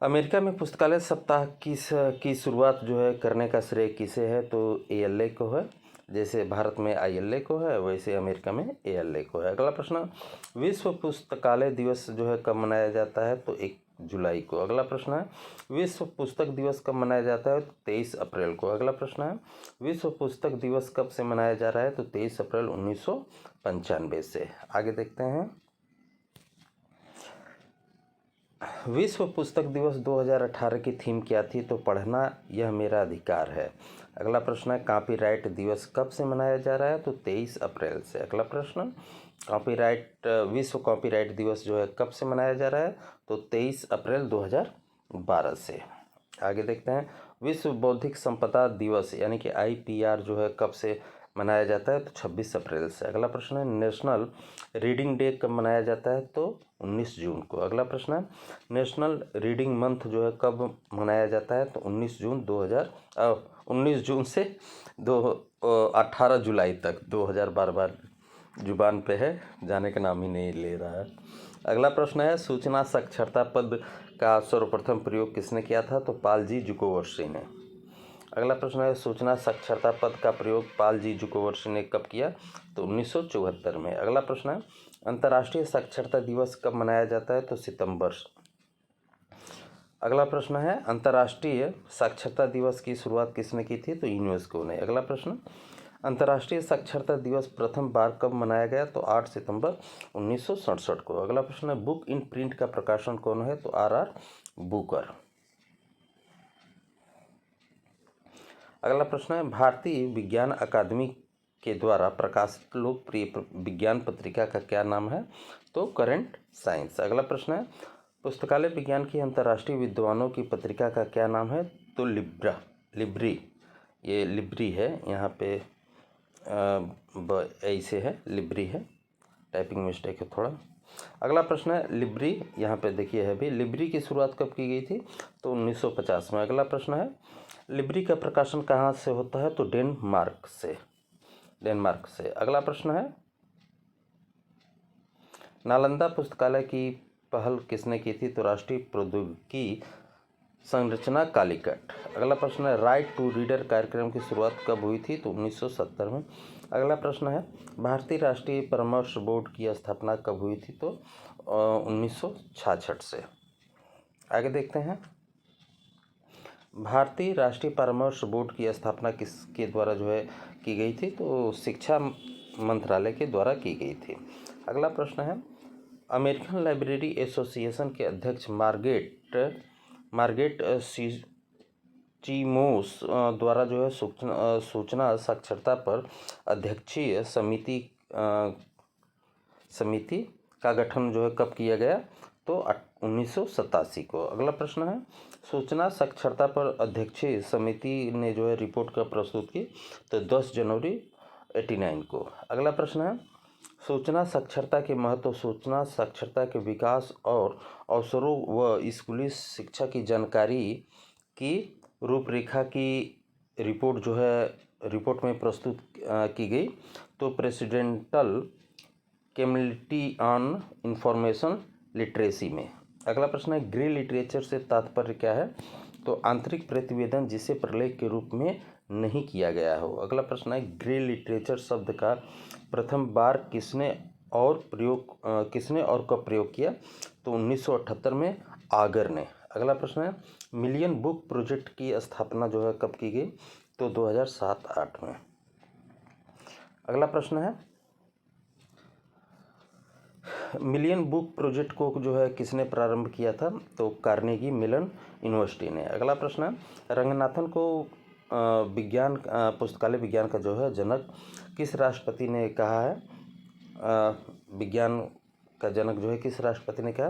अमेरिका में पुस्तकालय सप्ताह की शुरुआत जो है करने का श्रेय किसे है? तो ALA को है। जैसे भारत में ILA को है, वैसे अमेरिका में ALA को है। अगला प्रश्न, विश्व पुस्तकालय दिवस जो है कब मनाया जाता है? तो 1 जुलाई को। अगला प्रश्न है, विश्व पुस्तक दिवस कब मनाया जाता है? तो 23 अप्रैल को। अगला प्रश्न है, विश्व पुस्तक दिवस कब से मनाया जा रहा है? तो 23 अप्रैल 1995 से। आगे देखते हैं, विश्व पुस्तक दिवस 2018 की थीम क्या थी? तो पढ़ना यह मेरा अधिकार है। अगला प्रश्न है, कॉपीराइट दिवस कब से मनाया जा रहा है? तो 23 अप्रैल से। अगला प्रश्न, विश्व कॉपीराइट दिवस जो है कब से मनाया जा रहा है? तो 23 अप्रैल 2012 से। आगे देखते हैं, विश्व बौद्धिक संपदा दिवस यानी कि IPR जो है कब से मनाया जाता है? तो 26 अप्रैल से। अगला प्रश्न है, नेशनल रीडिंग डे कब मनाया जाता है? तो 19 जून को। अगला प्रश्न है, नेशनल रीडिंग मंथ जो है कब मनाया जाता है? तो 19 जून से 18 जुलाई तक। 2000 बार बार जुबान पे है, जाने का नाम ही नहीं ले रहा है। अगला प्रश्न है, सूचना साक्षरता पद का सर्वप्रथम प्रयोग किसने किया था? तो पाल-जी जुकोवर्सी ने। अगला प्रश्न है, सूचना साक्षरता पद का प्रयोग पाल-जी जुकोवर्सी ने कब किया? तो 1974 में। अगला प्रश्न है, अंतर्राष्ट्रीय साक्षरता दिवस कब मनाया जाता है? तो सितंबर। अगला प्रश्न है, अंतर्राष्ट्रीय साक्षरता दिवस की शुरुआत किसने की थी? तो यूनेस्को ने। अगला प्रश्न, अंतर्राष्ट्रीय साक्षरता दिवस प्रथम बार कब मनाया गया? तो 8 सितंबर 1967 को। अगला प्रश्न है, बुक इन प्रिंट का प्रकाशन कौन है? तो RR बुकर। अगला प्रश्न है, भारतीय विज्ञान अकादमी के द्वारा प्रकाशित लोकप्रिय विज्ञान पत्रिका का क्या नाम है? तो करंट साइंस। अगला प्रश्न है, पुस्तकालय विज्ञान की अंतर्राष्ट्रीय विद्वानों की पत्रिका का क्या नाम है? तो लिब्री। ये लिब्री है, यहाँ पे ऐसे है, लिब्री है, टाइपिंग मिस्टेक है थोड़ा। अगला प्रश्न है, लिब्री, यहाँ पे देखिए है भी, लिब्री की शुरुआत कब की गई थी? तो 1950 में। अगला प्रश्न है, लिब्री का प्रकाशन कहाँ से होता है? तो डेनमार्क से। अगला प्रश्न है, नालंदा पुस्तकालय की पहल किसने की थी? तो राष्ट्रीय प्रौद्योगिकी संरचना कालीकट। अगला प्रश्न है, राइट टू रीडर कार्यक्रम की शुरुआत कब हुई थी? तो 1970 में। अगला प्रश्न है, भारतीय राष्ट्रीय परामर्श बोर्ड की स्थापना कब हुई थी? तो 1966 से। आगे देखते हैं, भारतीय राष्ट्रीय परामर्श बोर्ड की स्थापना किसके द्वारा जो है की गई थी? तो शिक्षा मंत्रालय के द्वारा की गई थी। अगला प्रश्न है, अमेरिकन लाइब्रेरी एसोसिएशन के अध्यक्ष मार्गेट चीमोस द्वारा जो है सूचना साक्षरता पर अध्यक्षीय समिति का गठन जो है कब किया गया? तो 1987 को। अगला प्रश्न है, सूचना साक्षरता पर अध्यक्षीय समिति ने जो है रिपोर्ट कब प्रस्तुत की? तो 10 जनवरी 89 को। अगला प्रश्न है, सूचना साक्षरता के महत्व, सूचना साक्षरता के विकास और अवसरों व स्कूली शिक्षा की जानकारी की रूपरेखा की रिपोर्ट जो है रिपोर्ट में प्रस्तुत की गई। तो presidential committee on information literacy में। अगला प्रश्न है ग्रे लिटरेचर से तात्पर्य क्या है? तो आंतरिक प्रतिवेदन जिसे प्रलेख के रूप में नहीं किया गया हो। अगला प्रश्न है ग्रे लिटरेचर शब्द का प्रथम बार किसने और कब प्रयोग किया? तो 1978 में आगर ने। अगला प्रश्न है मिलियन बुक प्रोजेक्ट की स्थापना जो है कब की गई? तो 2007-8 में। अगला प्रश्न है मिलियन बुक प्रोजेक्ट को जो है किसने प्रारंभ किया था? तो कार्नेगी मेलन यूनिवर्सिटी ने। अगला प्रश्न है रंगनाथन को पुस्तकालय विज्ञान का जो है जनक किस राष्ट्रपति ने कहा है? विज्ञान का जनक जो है किस राष्ट्रपति ने कहा?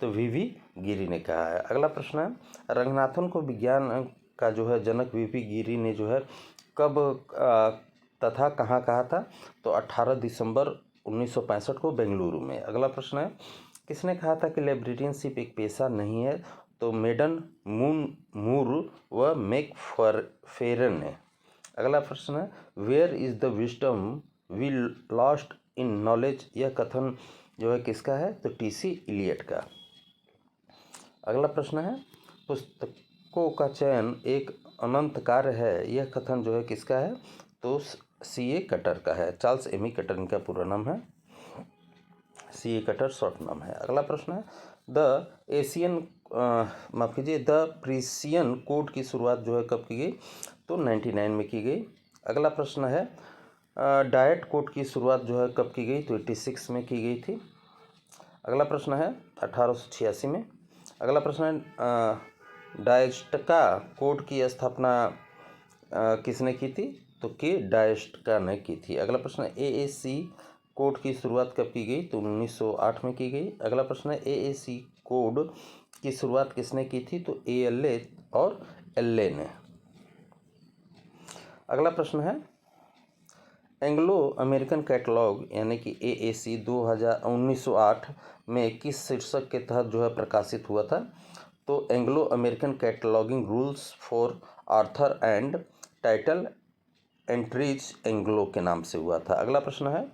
तो वीवी गिरी ने कहा है। अगला प्रश्न है रंगनाथन को विज्ञान का जो है जनक वीवी गिरी ने जो है कब तथा कहाँ कहा था? तो 18 दिसंबर 1965 को बेंगलुरु में। अगला प्रश्न है किसने कहा था कि लाइब्रेरियनशिप एक पेशा नहीं है? तो मेडन मूर व मैक फेरन ने। अगला प्रश्न है where is the wisdom we lost in knowledge, यह कथन जो है किसका है? तो टीसी इलियट का। अगला प्रश्न है पुस्तकों का चयन एक अनंत कार्य है, यह कथन जो है किसका है? तो सीए कटर का है। चार्ल्स एमी कटर इनका पूरा नाम है, सीए कटर शॉर्ट नाम है। अगला प्रश्न है द प्रीसियन कोड की शुरुआत जो है कब की गई? तो 99 में की गई। अगला प्रश्न है डाइट कोड की शुरुआत जो है कब की गई? तो 86 में की गई थी। अगला प्रश्न है 1886 में। अगला प्रश्न है डायस्टका कोड की स्थापना किसने की थी? तो के डायस्टका ने की थी। अगला प्रश्न है एएसी कोड की शुरुआत कब की गई? तो 1908 में की गई। अगला प्रश्न है एएसी कोड की शुरुआत किसने की थी? तो एएलए और एलए ने। अगला प्रश्न है एंग्लो अमेरिकन कैटलॉग यानी कि एएसी 1908 में किस शीर्षक के तहत जो है प्रकाशित हुआ था? तो Anglo American cataloguing rules for Arthur and title entries Anglo के नाम से हुआ था। अगला प्रश्न है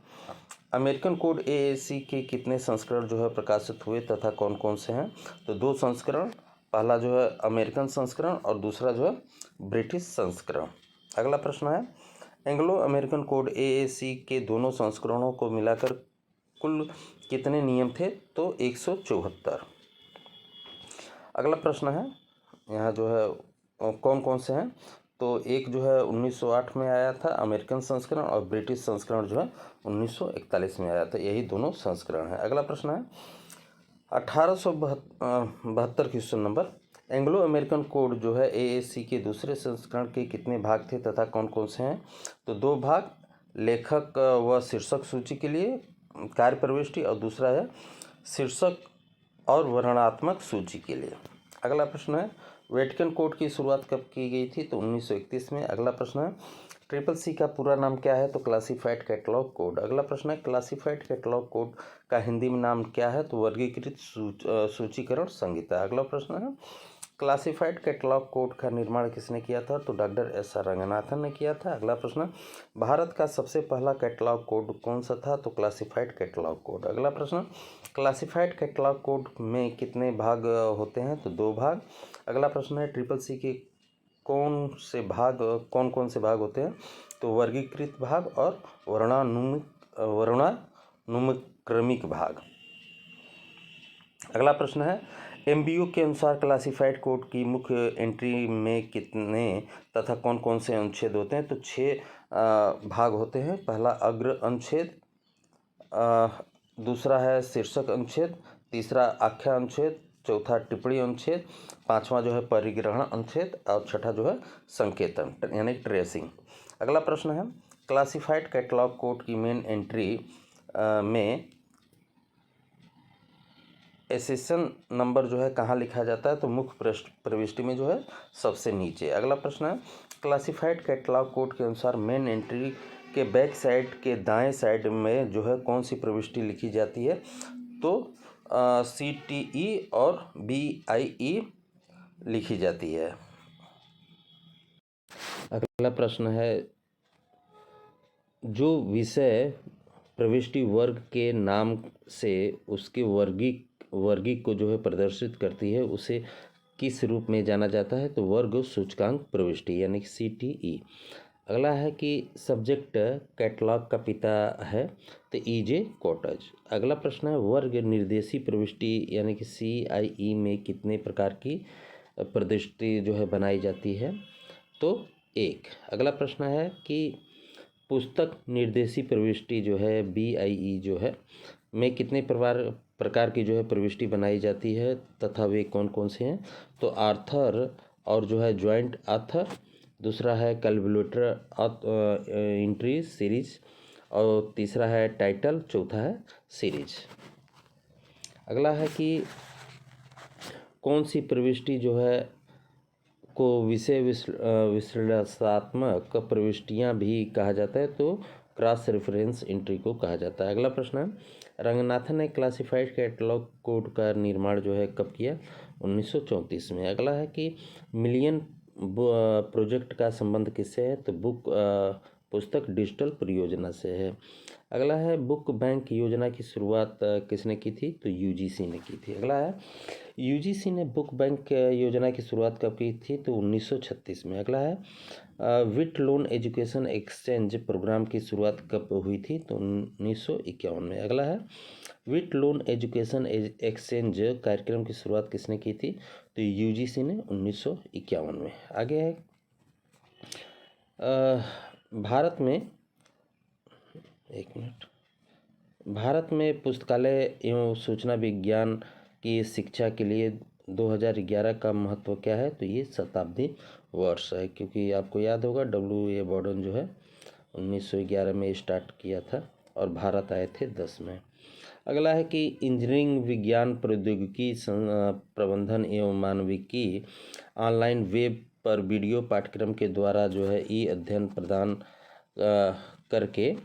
अमेरिकन कोड एएसी के कितने संस्करण जो है प्रकाशित हुए तथा कौन कौन से हैं? तो 2 संस्करण, पहला जो है अमेरिकन संस्करण और दूसरा जो है ब्रिटिश संस्करण। अगला प्रश्न है एंग्लो अमेरिकन कोड एएसी के दोनों संस्करणों को मिलाकर कुल कितने नियम थे? तो 174। अगला प्रश्न है यहाँ जो है कौन कौन से हैं? तो एक जो है 1908 में आया था अमेरिकन संस्करण और ब्रिटिश संस्करण जो है 1941 में आया था, यही दोनों संस्करण हैं। अगला प्रश्न है 1872 question number Anglo American code जो है एएसी के दूसरे संस्करण के कितने भाग थे तथा कौन कौन से हैं? तो 2 भाग, लेखक व शीर्षक सूची के लिए कार्य प्रविष्टि और दूसरा है शीर्षक और वर्णनात्मक सूची के लिए। अगला प्रश्न है वेटिकन कोड की शुरुआत कब की गई थी? तो 1931 में। अगला प्रश्न है ट्रिपल सी का पूरा नाम क्या है? तो क्लासिफाइड कैटलॉग कोड। अगला प्रश्न है क्लासिफाइड कैटलॉग कोड का हिंदी में नाम क्या है? तो वर्गीकृत सूचीकरण संहिता। अगला प्रश्न है क्लासिफाइड कैटलॉग कोड का निर्माण किसने किया था? तो डॉक्टर एस आर रंगनाथन ने किया था। अगला प्रश्न भारत का सबसे पहला कैटलॉग कोड कौन सा था? तो क्लासिफाइड कैटलॉग कोड। अगला प्रश्न क्लासिफाइड कैटलॉग कोड में कितने भाग होते हैं? तो 2 भाग। अगला प्रश्न है ट्रिपल सी के कौन कौन से भाग होते हैं? तो वर्गीकृत भाग और वर्णानुक्रमिक भाग। अगला प्रश्न है एमबीओ के अनुसार क्लासिफाइड कोड की मुख्य एंट्री में कितने तथा कौन कौन से अनुच्छेद होते हैं? तो 6 भाग होते हैं। पहला अग्र अनुच्छेद, दूसरा है शीर्षक अनुच्छेद, तीसरा आख्या अनुच्छेद, चौथा टिप्पणी अनुच्छेद, 5वां जो है परिग्रहण अनुच्छेद और छठा जो है संकेतन यानी ट्रेसिंग। अगला प्रश्न है क्लासिफाइड कैटलॉग कोड की मेन एंट्री में एसेशन नंबर जो है कहाँ लिखा जाता है? तो मुख्य प्रविष्टि में जो है सबसे नीचे। अगला प्रश्न है क्लासिफाइड कैटलॉग कोड के अनुसार मेन एंट्री के बैक साइड के दाएं साइड में जो है कौन सी प्रविष्टि लिखी जाती है? तो CTE और BIE लिखी जाती है। अगला प्रश्न है जो विषय प्रविष्टि वर्ग के नाम से उसके वर्गिक को जो है प्रदर्शित करती है उसे किस रूप में जाना जाता है? तो वर्ग सूचकांक प्रविष्टि यानी कि CTE। अगला है कि सब्जेक्ट कैटलॉग का पिता है तो EJ कॉटज। अगला प्रश्न है वर्ग निर्देशी प्रविष्टि यानी कि CIE में कितने प्रकार की प्रविष्टि जो है बनाई जाती है? तो 1। अगला प्रश्न है कि पुस्तक निर्देशी प्रविष्टि जो है BIE जो है में कितने प्रकार की जो है प्रविष्टि बनाई जाती है तथा वे कौन कौन से हैं? तो आर्थर और जो है जॉइंट आर्थर, दूसरा है कैलकुलेटर एंट्री सीरीज और तीसरा है टाइटल, चौथा है सीरीज। अगला है कि कौन सी प्रविष्टि जो है को विषय विश्लेषणात्मक प्रविष्टियां भी कहा जाता है? तो क्रॉस रेफरेंस एंट्री को कहा जाता है। अगला प्रश्न है रंगनाथन ने क्लासिफाइड कैटलॉग कोड का निर्माण जो है कब किया? 1934 में। अगला है कि मिलियन प्रोजेक्ट का संबंध किससे है? तो पुस्तक डिजिटल परियोजना से है। अगला है बुक बैंक योजना की शुरुआत किसने की थी? तो UGC ने की थी। अगला है UGC ने बुक बैंक योजना की शुरुआत कब की थी? तो 1936 में। अगला है विट लोन एजुकेशन एक्सचेंज प्रोग्राम की शुरुआत कब हुई थी? तो 1951 में। अगला है विट लोन एजुकेशन एक्सचेंज कार्यक्रम की शुरुआत किसने की थी? तो UGC ने 1951 में। आगे है भारत में पुस्तकालय एवं सूचना विज्ञान की शिक्षा के लिए 2011 का महत्व क्या है? तो ये शताब्दी वर्ष है, क्योंकि आपको याद होगा WA बॉर्डन जो है 1911 में स्टार्ट किया था और भारत आए थे 10 में। अगला है कि इंजीनियरिंग विज्ञान प्रौद्योगिकी प्रबंधन एवं मानविकी ऑनलाइन वेब पर वीडियो पाठ्यक्रम के द्वारा जो है अध्ययन प्रदान करके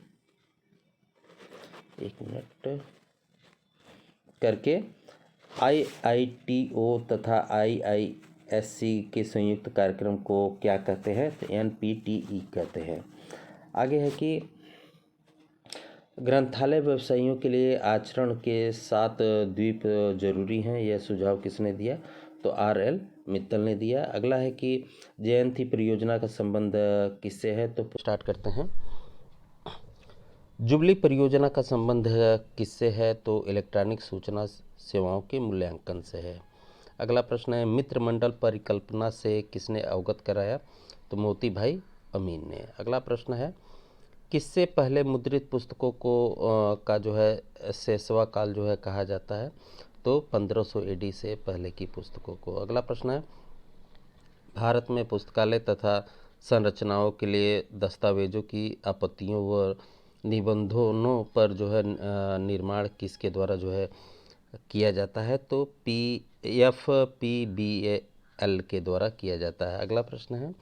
IITO तथा IISc के संयुक्त कार्यक्रम को क्या कहते हैं? तो NPTE कहते हैं। आगे है कि ग्रंथालय व्यवसायियों के लिए आचरण के 7 द्वीप जरूरी हैं, यह सुझाव किसने दिया? तो RL मित्तल ने दिया। अगला है कि जयंती परियोजना का संबंध किससे है? तो स्टार्ट करते हैं। जुबली परियोजना का संबंध किससे है? तो इलेक्ट्रॉनिक सूचना सेवाओं के मूल्यांकन से है। अगला प्रश्न है मित्र मंडल परिकल्पना से किसने अवगत कराया? तो मोती भाई अमीन ने। अगला प्रश्न है किससे पहले मुद्रित पुस्तकों को का जो है सेसवा काल जो है कहा जाता है? तो 1500 AD से पहले की पुस्तकों को। अगला प्रश्न है भारत में पुस्तकालय तथा संरचनाओं के लिए दस्तावेजों की आपत्तियों व निबंधों पर जो है निर्माण किसके द्वारा जो है किया जाता है? तो FPBAL के द्वारा किया जाता है। अगला प्रश्न है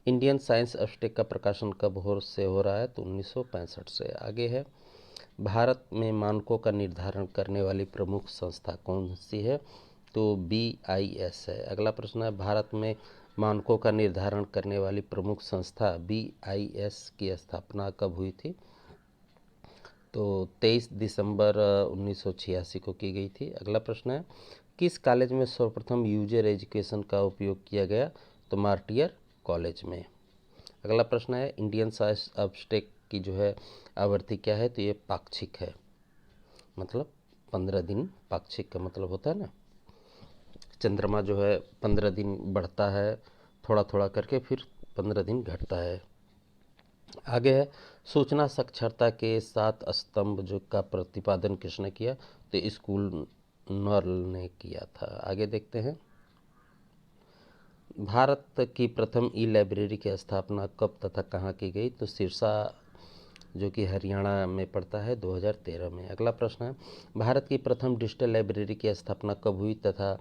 इंडियन साइंस एब्स्ट्रैक्ट का प्रकाशन कब से हो रहा है? तो 1965 से। आगे है भारत में मानकों का निर्धारण करने वाली प्रमुख संस्था कौन सी है? तो BIS है। अगला प्रश्न है भारत में मानकों का निर्धारण करने वाली प्रमुख संस्था BIS की स्थापना कब हुई थी? तो 23 दिसंबर 1986 को की गई थी। अगला प्रश्न है किस कॉलेज में सर्वप्रथम यूजर एजुकेशन का उपयोग किया गया? तो मार्टियर कॉलेज में। अगला प्रश्न है इंडियन साइंस एब्स्ट्रैक्ट की जो है आवृत्ति क्या है? तो ये पाक्षिक है, मतलब 15 दिन। पाक्षिक का मतलब होता है ना, चंद्रमा जो है 15 दिन बढ़ता है थोड़ा थोड़ा करके, फिर 15 दिन घटता है। आगे है सूचना साक्षरता के 7 स्तंभ जो का प्रतिपादन किसने किया? तो स्कूल नर्ल ने किया था। आगे देखते हैं भारत की प्रथम लाइब्रेरी की स्थापना कब तथा कहाँ की गई? तो सिरसा जो कि हरियाणा में पड़ता है 2013 में। अगला प्रश्न है भारत की प्रथम डिजिटल लाइब्रेरी की स्थापना कब हुई तथा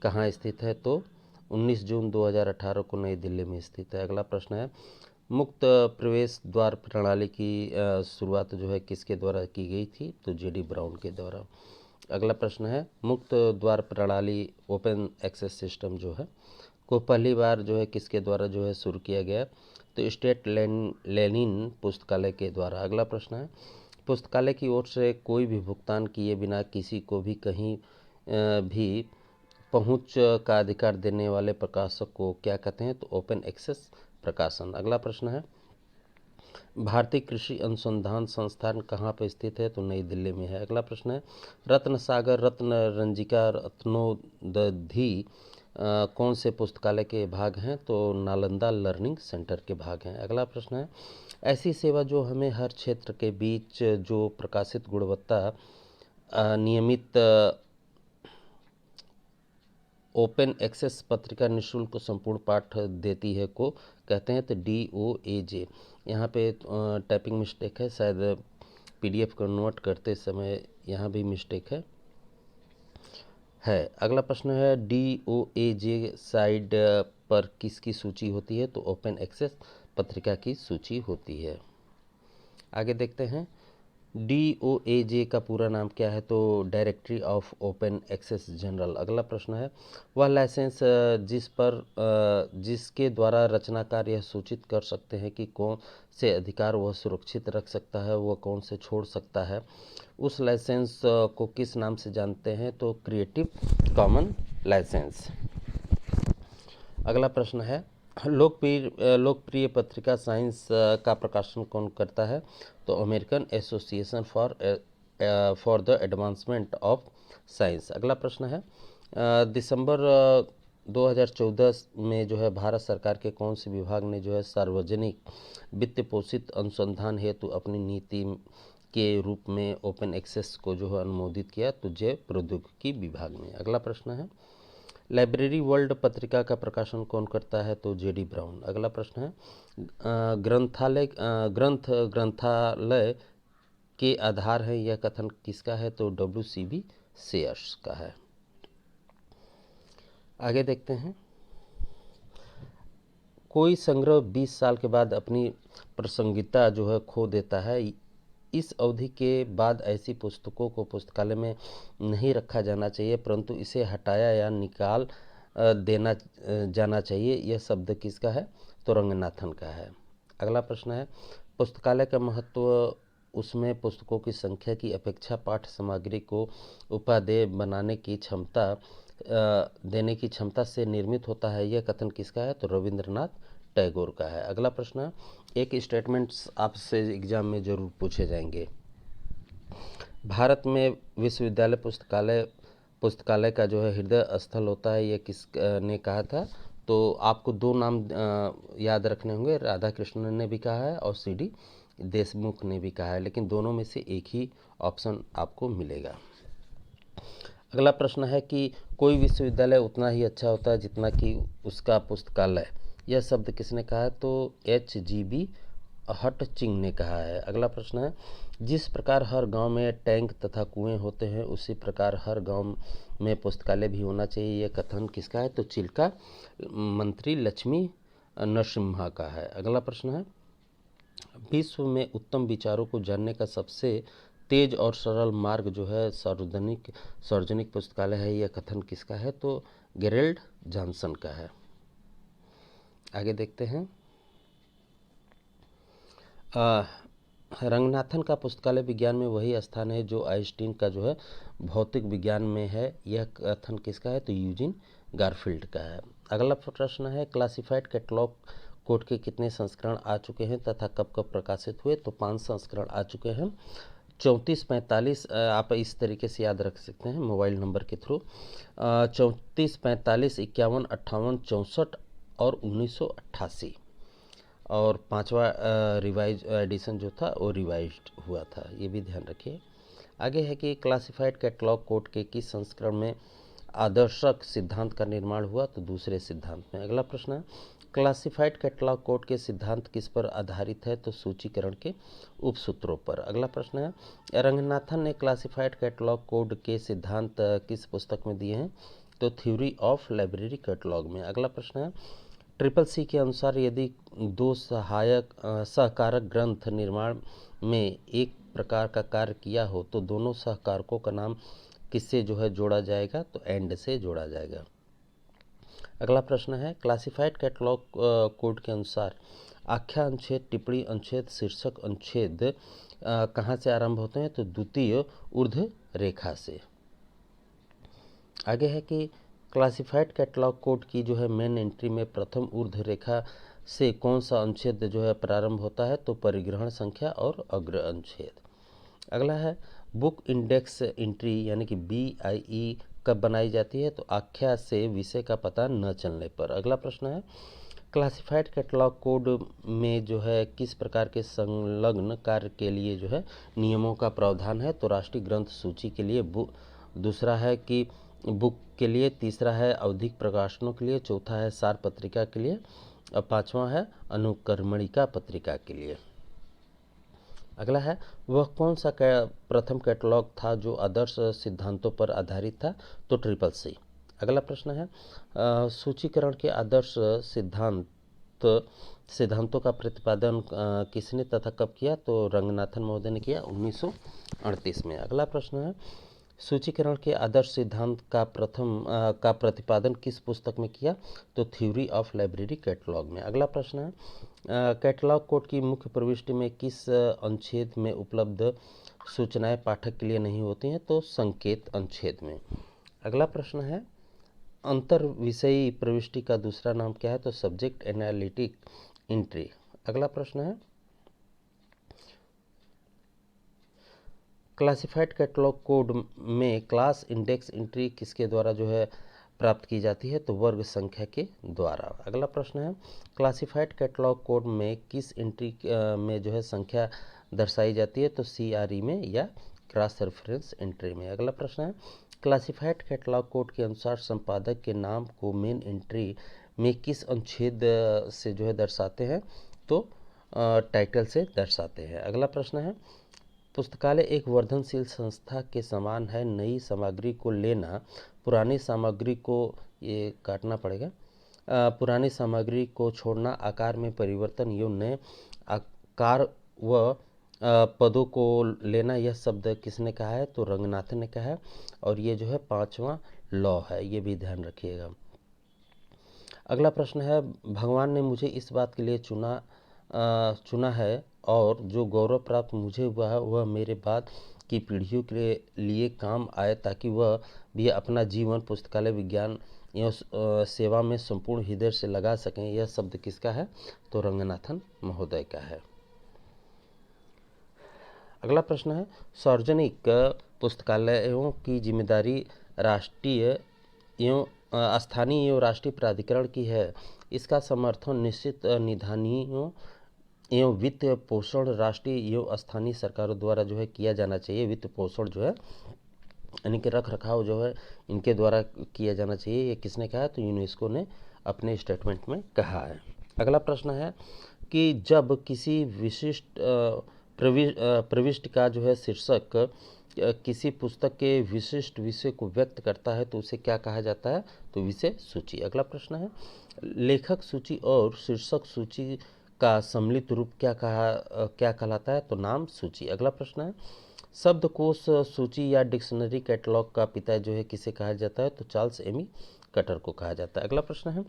कहाँ स्थित है? तो 19 जून 2018 को नई दिल्ली में स्थित है। अगला प्रश्न है मुक्त प्रवेश द्वार प्रणाली की शुरुआत जो है किसके द्वारा की गई थी? तो JD ब्राउन के द्वारा। अगला प्रश्न है मुक्त द्वार प्रणाली ओपन एक्सेस सिस्टम जो है को पहली बार जो है किसके द्वारा जो है शुरू किया गया? तो स्टेट लेनिन पुस्तकालय के द्वारा। अगला प्रश्न है पुस्तकालय की ओर से कोई भी भुगतान किए बिना किसी को भी कहीं भी पहुंच का अधिकार देने वाले प्रकाशक को क्या कहते हैं? तो ओपन एक्सेस प्रकाशन। अगला प्रश्न है, भारतीय कृषि अनुसंधान संस्थान कहाँ पर स्थित है? तो नई दिल्ली में है। अगला प्रश्न है, रत्न सागर, रत्न रंजिका, रत्नोदधि कौन से पुस्तकालय के भाग हैं? तो नालंदा लर्निंग सेंटर के भाग हैं। अगला प्रश्न है, ऐसी सेवा जो हमें हर क्षेत्र के बीच जो प्रकाशित गुणवत्ता नियमित ओपन एक्सेस पत्रिका निःशुल्क संपूर्ण पाठ देती है को कहते हैं? तो DOAJ। यहाँ पे टाइपिंग मिस्टेक है, शायद PDF कन्वर्ट करते समय यहाँ भी मिस्टेक है। अगला प्रश्न है, DOAJ साइट पर किसकी सूची होती है? तो ओपन एक्सेस पत्रिका की सूची होती है। आगे देखते हैं, DOAJ का पूरा नाम क्या है? तो directory of open access journal. अगला प्रश्न है, वह लाइसेंस जिसके द्वारा रचनाकार यह सूचित कर सकते हैं कि कौन से अधिकार वह सुरक्षित रख सकता है, वह कौन से छोड़ सकता है, उस लाइसेंस को किस नाम से जानते हैं? तो क्रिएटिव कॉमन लाइसेंस। अगला प्रश्न है, लोकप्रिय पत्रिका साइंस का प्रकाशन कौन करता है? तो American association for the advancement of science. अगला प्रश्न है, दिसंबर 2014 में जो है भारत सरकार के कौन से विभाग ने जो है सार्वजनिक वित्त पोषित अनुसंधान हेतु अपनी नीति के रूप में ओपन एक्सेस को जो है अनुमोदित किया? तो जैव प्रौद्योगिकी विभाग ने। अगला प्रश्न है, लाइब्रेरी वर्ल्ड पत्रिका का प्रकाशन कौन करता है? तो JD ब्राउन। अगला प्रश्न है, ग्रंथालय के आधार है, यह कथन किसका है? तो WCB शेयर्स का है। आगे देखते हैं, कोई संग्रह 20 साल के बाद अपनी प्रासंगिकता जो है खो देता है। इस अवधि के बाद ऐसी पुस्तकों को पुस्तकालय में नहीं रखा जाना चाहिए, परंतु इसे हटाया या निकाल देना जाना चाहिए। यह शब्द किसका है? तो रंगनाथन का है। अगला प्रश्न है, पुस्तकालय का महत्व उसमें पुस्तकों की संख्या की अपेक्षा पाठ्य सामग्री को उपादेय बनाने की क्षमता देने की क्षमता से निर्मित होता है। यह कथन किसका है? तो रविंद्रनाथ टैगोर का है। अगला प्रश्न है, एक स्टेटमेंट्स आपसे एग्जाम में जरूर पूछे जाएंगे। भारत में विश्वविद्यालय पुस्तकालय का जो है हृदय स्थल होता है, यह किस ने कहा था? तो आपको दो नाम याद रखने होंगे, राधा कृष्णन ने भी कहा है और CD देशमुख ने भी कहा है, लेकिन दोनों में से एक ही ऑप्शन आपको मिलेगा। अगला प्रश्न है कि कोई विश्वविद्यालय उतना ही अच्छा होता है जितना कि उसका पुस्तकालय। यह शब्द किसने कहा है? तो HGB हटचिंग ने कहा है। अगला प्रश्न है, जिस प्रकार हर गांव में टैंक तथा कुएं होते हैं, उसी प्रकार हर गांव में पुस्तकालय भी होना चाहिए। यह कथन किसका है? तो चिल्का मंत्री लक्ष्मी नरसिम्हा का है। अगला प्रश्न है, विश्व में उत्तम विचारों को जानने का सबसे तेज और सरल मार्ग जो है सार्वजनिक पुस्तकालय है। यह कथन किसका है? तो गेरल्ड जॉनसन का है। आगे देखते हैं, रंगनाथन का पुस्तकालय विज्ञान में वही स्थान है जो आइंस्टीन का जो है भौतिक विज्ञान में है। यह कथन किसका है? तो यूजिन गारफील्ड का है। अगला प्रश्न है, क्लासिफाइड कैटलॉग कोड के कितने संस्करण आ चुके हैं तथा कब कब प्रकाशित हुए? तो 5 संस्करण आ चुके हैं। 34, 45 आप इस तरीके से याद रख सकते हैं मोबाइल नंबर के थ्रू। 34, 45, 51, 58, 64 और 1988, और 5वां रिवाइज एडिशन जो था वो रिवाइज्ड हुआ था, ये भी ध्यान रखिए। आगे है कि क्लासिफाइड कैटलॉग कोड के किस संस्करण में आदर्शक सिद्धांत का निर्माण हुआ? तो दूसरे सिद्धांत में। अगला प्रश्न है, क्लासिफाइड कैटलॉग कोड के सिद्धांत किस पर आधारित है? तो सूचीकरण के उपसूत्रों पर। अगला प्रश्न है, रंगनाथन ने क्लासिफाइड कैटलॉग कोड के सिद्धांत किस पुस्तक में दिए हैं? तो थ्योरी ऑफ लाइब्रेरी कैटलॉग में। अगला प्रश्न है, CCC के अनुसार यदि दो सहकारक ग्रंथ निर्माण में एक प्रकार का कार्य किया हो तो दोनों सहकारकों का नाम किससे जो है जोड़ा जाएगा? तो एंड से जोड़ा जाएगा। अगला प्रश्न है, क्लासिफाइड कैटलॉग कोड के अनुसार आख्या अनुच्छेद, टिप्पणी अनुच्छेद, शीर्षक अनुच्छेद कहाँ से आरंभ होते हैं? तो द्वितीय ऊर्ध्व रेखा से। आगे है कि क्लासिफाइड कैटलॉग कोड की जो है मेन एंट्री में प्रथम ऊर्ध्व रेखा से कौन सा अनुच्छेद जो है प्रारंभ होता है, तो परिग्रहण संख्या और अग्र अनुच्छेद। अगला है बुक इंडेक्स एंट्री यानी कि BIE कब बनाई जाती है, तो आख्या से विषय का पता न चलने पर। अगला प्रश्न है क्लासिफाइड कैटलॉग कोड में जो है किस प्रकार के संलग्न कार्य के लिए जो है नियमों का प्रावधान है, तो राष्ट्रीय ग्रंथ सूची के लिए, दूसरा है कि बुक के लिए, तीसरा है आवधिक प्रकाशनों के लिए, चौथा है सार पत्रिका के लिए और पांचवा है अनुक्रमणिका पत्रिका के लिए। अगला है वह कौन सा प्रथम कैटलॉग था जो आदर्श सिद्धांतों पर आधारित था, तो CCC। अगला प्रश्न है सूचीकरण के आदर्श सिद्धांतों का प्रतिपादन किसने तथा कब किया, तो रंगनाथन महोदय ने किया 1938 में। अगला प्रश्न है सूचीकरण के आदर्श सिद्धांत का प्रतिपादन किस पुस्तक में किया, तो थ्योरी ऑफ लाइब्रेरी कैटलॉग में। अगला प्रश्न है कैटलॉग कोड की मुख्य प्रविष्टि में किस अनुच्छेद में उपलब्ध सूचनाएं पाठक के लिए नहीं होती हैं, तो संकेत अनुच्छेद में। अगला प्रश्न है अंतर विषयी प्रविष्टि का दूसरा नाम क्या है, तो सब्जेक्ट एनालिटिक एंट्री। अगला प्रश्न है क्लासिफाइड कैटलॉग कोड में क्लास इंडेक्स एंट्री किसके द्वारा जो है प्राप्त की जाती है, तो वर्ग संख्या के द्वारा। अगला प्रश्न है क्लासिफाइड कैटलॉग कोड में किस एंट्री में जो है संख्या दर्शाई जाती है, तो CRE में या क्रॉस रेफरेंस एंट्री में। अगला प्रश्न है क्लासिफाइड कैटलॉग कोड के अनुसार संपादक के नाम को मेन एंट्री में किस अनुच्छेद से जो है दर्शाते हैं, तो टाइटल से दर्शाते हैं। अगला प्रश्न है पुस्तकालय एक वर्धनशील संस्था के समान है, नई सामग्री को लेना, पुरानी सामग्री को, ये काटना पड़ेगा, पुरानी सामग्री को छोड़ना, आकार में परिवर्तन एवं नए आकार व पदों को लेना, यह शब्द किसने कहा है, तो रंगनाथन ने कहा है और ये जो है 5वां लॉ है, ये भी ध्यान रखिएगा। अगला प्रश्न है भगवान ने मुझे इस बात के लिए चुना है और जो गौरव प्राप्त मुझे हुआ है वह मेरे बाद की पीढ़ियों के लिए काम आए ताकि वह भी अपना जीवन पुस्तकालय विज्ञान एवं सेवा में संपूर्ण हृदय से लगा सकें, यह शब्द किसका है, तो रंगनाथन महोदय का है। अगला प्रश्न है सार्वजनिक पुस्तकालयों की जिम्मेदारी राष्ट्रीय एवं स्थानीय एवं राष्ट्रीय प्राधिकरण की है, इसका समर्थन निश्चित निधानियों एवं वित्त पोषण राष्ट्रीय एवं स्थानीय सरकारों द्वारा जो है किया जाना चाहिए। वित्त पोषण जो है यानी कि रख रखाव जो है इनके द्वारा किया जाना चाहिए, ये किसने कहा है, तो यूनेस्को ने अपने स्टेटमेंट में कहा है। अगला प्रश्न है कि जब किसी विशिष्ट प्रविष्टि का जो है शीर्षक किसी पुस्तक के विशिष्ट विषय को व्यक्त करता है तो उसे क्या कहा जाता है, तो विषय सूची। अगला प्रश्न है लेखक सूची और शीर्षक सूची का सम्मिलित रूप क्या कहलाता है, तो नाम सूची। अगला प्रश्न है शब्दकोश सूची या डिक्शनरी कैटलॉग का पिता जो है किसे कहा जाता है, तो चार्ल्स एमी कटर को कहा जाता है। अगला प्रश्न है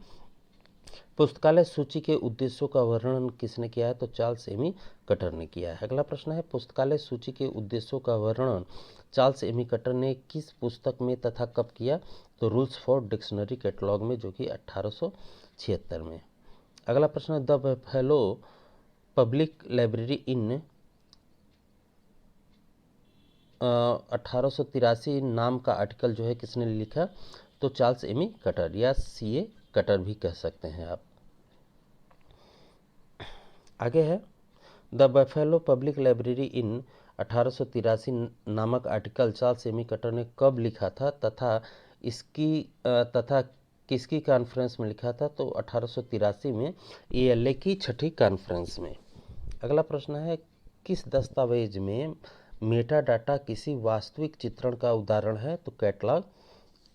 पुस्तकालय सूची के उद्देश्यों का वर्णन किसने किया है, तो चार्ल्स एमी कटर ने किया है। अगला प्रश्न है पुस्तकालय सूची के उद्देश्यों का वर्णन चार्ल्स एमी कटर ने किस पुस्तक में तथा कब किया, तो रूल्स फॉर डिक्शनरी कैटलॉग में, जो कि 1876 में। अगला प्रश्न है the buffalo public library in 1883 नाम का आर्टिकल जो है किसने लिखा, तो चार्ल्स एमी कटर या CA कटर भी कह सकते हैं आप। आगे है the buffalo public library in 1883 नामक आर्टिकल चार्ल्स एमी कटर ने कब लिखा था तथा किसकी कॉन्फ्रेंस में लिखा था, तो 1883 में ALA की 6ठी कॉन्फ्रेंस में। अगला प्रश्न है किस दस्तावेज में मेटा डाटा किसी वास्तविक चित्रण का उदाहरण है, तो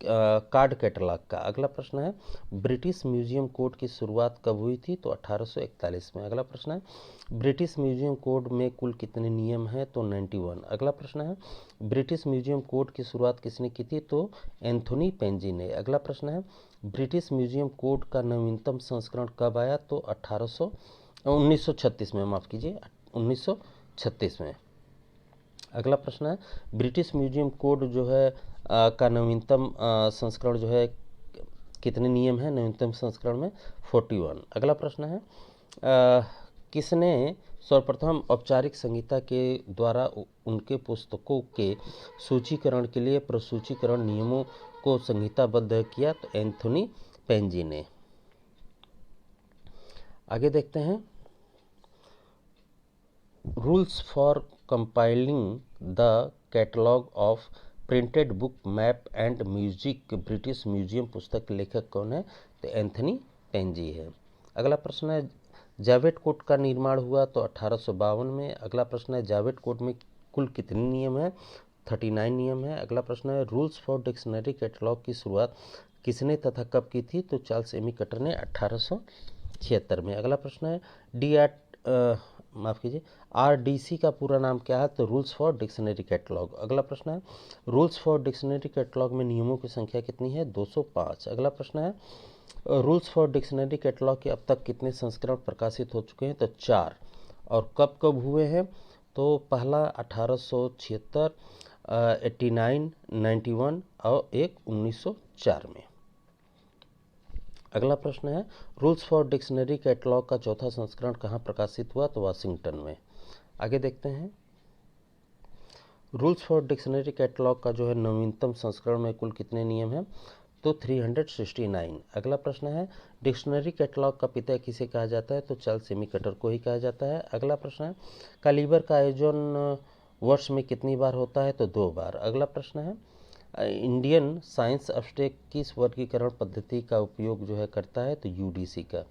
कार्ड कैटलॉग का। अगला प्रश्न है ब्रिटिश म्यूजियम कोड की शुरुआत कब हुई थी, तो 1841 में। अगला प्रश्न है ब्रिटिश म्यूजियम कोड में कुल कितने नियम हैं, तो 91। अगला प्रश्न है ब्रिटिश म्यूजियम कोड की शुरुआत किसने की थी, तो एंथोनी पेंजी ने। अगला प्रश्न है ब्रिटिश म्यूजियम कोड का नवीनतम संस्करण कब आया, तो 1936 में, माफ़ कीजिए 1936 में। अगला प्रश्न है ब्रिटिश म्यूजियम कोड जो है का नवीनतम संस्करण जो है कितने नियम है नवीनतम संस्करण में 41। अगला प्रश्न है किसने सर्वप्रथम औपचारिक संहिता के द्वारा उनके पुस्तकों के सूचीकरण के लिए प्रसूचीकरण नियमों को संहिताबद्ध किया? तो एंथोनी पेंजी ने। आगे देखते हैं rules for compiling the catalogue of printed book map and music British museum पुस्तक के लेखक कौन है? तो एंथनी पेंजी है। अगला प्रश्न है जावेद कोड का निर्माण हुआ? तो 1852 में। अगला प्रश्न है जावेद कोड में कुल कितने नियम है? 39 नियम है। अगला प्रश्न है रूल्स फॉर डिक्शनरी कैटलॉग की शुरुआत किसने तथा कब की थी? तो चार्ल्स एमी कटर ने 1876 में। अगला प्रश्न है RDC का पूरा नाम क्या है? तो रूल्स फॉर डिक्शनरी कैटलॉग। अगला प्रश्न है रूल्स फॉर डिक्शनरी कैटलॉग में नियमों की संख्या कितनी है? 205। अगला प्रश्न है रूल्स फॉर डिक्शनरी कैटलॉग के अब तक कितने संस्करण प्रकाशित हो चुके हैं? तो 4। और कब कब हुए हैं? तो पहला 1876, 89, 91 और एक 1904 में। अगला प्रश्न है रूल्स फॉर डिक्शनरी कैटलॉग का चौथा संस्करण कहाँ प्रकाशित हुआ? तो वाशिंगटन में। आगे देखते हैं रूल्स फॉर डिक्शनरी कैटलॉग का जो है नवीनतम संस्करण में कुल कितने नियम हैं? तो 369। अगला प्रश्न है डिक्शनरी कैटलॉग का पिता किसे कहा जाता है? तो चार्ल्स एमी कटर को ही कहा जाता है। अगला प्रश्न है कैलिबर का आयोजन वर्ष में कितनी बार होता है? तो 2 बार। अगला प्रश्न है इंडियन साइंस अब्स्ट्रैक्ट किस वर्गीकरण पद्धति का उपयोग जो है करता है? तो UDC का।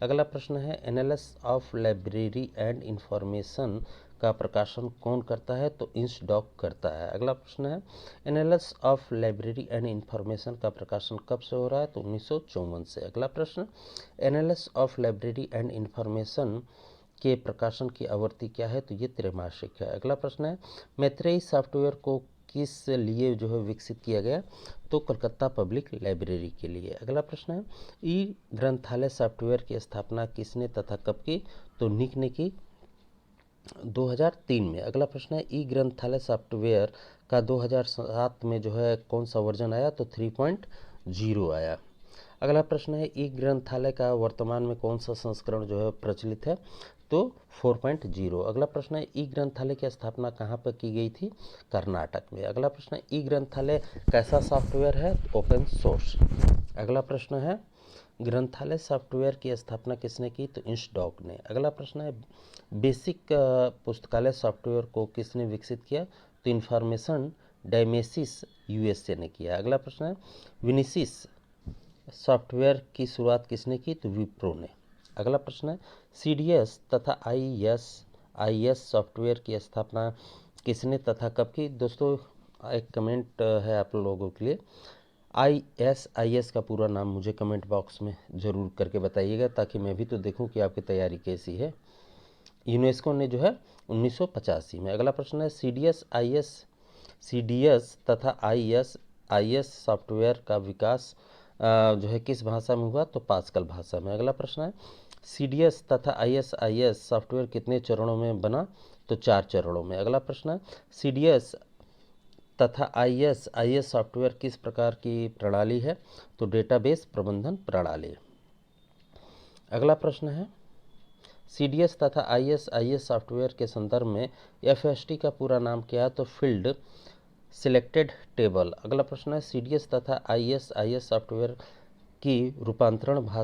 अगला प्रश्न है analysis of library and information का प्रकाशन कौन करता है? तो इंसडॉक करता है। अगला प्रश्न है analysis of library and information का प्रकाशन कब से हो रहा है? तो 1954 से। अगला प्रश्न analysis of library and information के प्रकाशन की आवृत्ति क्या है? तो ये त्रैमासिक है। अगला प्रश्न है मैत्रेयी सॉफ्टवेयर को किस लिए जो है विकसित किया गया? तो कलकत्ता पब्लिक लाइब्रेरी के लिए। अगला प्रश्न है ई ग्रंथालय सॉफ्टवेयर की स्थापना किसने तथा कब की? तो निक ने की 2003 में। अगला प्रश्न है ई ग्रंथालय सॉफ्टवेयर का 2007 में जो है कौन सा वर्जन आया? तो 3.0 आया। अगला प्रश्न है ई ग्रंथालय का वर्तमान में कौन सा संस्करण जो है प्रचलित है? तो 4.0। अगला प्रश्न है ई ग्रंथालय की स्थापना कहाँ पर की गई थी? कर्नाटक में। अगला प्रश्न है ई ग्रंथालय कैसा सॉफ्टवेयर है? Open source. अगला प्रश्न है ग्रंथालय सॉफ्टवेयर की स्थापना किसने की? तो इंसडॉक ने। अगला प्रश्न है बेसिक पुस्तकालय सॉफ्टवेयर को किसने विकसित किया? तो इन्फॉर्मेशन डायमेसिस USA ने किया। अगला प्रश्न है विनिसिस सॉफ्टवेयर की शुरुआत किसने की? तो विप्रो ने। अगला प्रश्न है CDS तथा IS सॉफ्टवेयर की स्थापना किसने तथा कब की? दोस्तों एक कमेंट है आप लोगों के लिए IS का पूरा नाम मुझे कमेंट बॉक्स में ज़रूर करके बताइएगा ताकि मैं भी तो देखूं कि आपकी तैयारी कैसी है। यूनेस्को ने जो है 1985 में। अगला प्रश्न है CDS तथा IS सॉफ्टवेयर का विकास जो है किस भाषा में हुआ? तो पास्कल भाषा में। अगला प्रश्न है CDS तथा IS सॉफ्टवेयर कितने चरणों में बना? तो 4 चरणों में। अगला प्रश्न है CDS तथा IS सॉफ्टवेयर किस प्रकार की प्रणाली है? तो डेटाबेस प्रबंधन प्रणाली। अगला प्रश्न है CDS तथा IS सॉफ्टवेयर के संदर्भ में FST का पूरा नाम क्या है? तो फील्ड सिलेक्टेड टेबल। अगला प्रश्न है CDS तथा IS सॉफ्टवेयर की रूपांतरण भाषा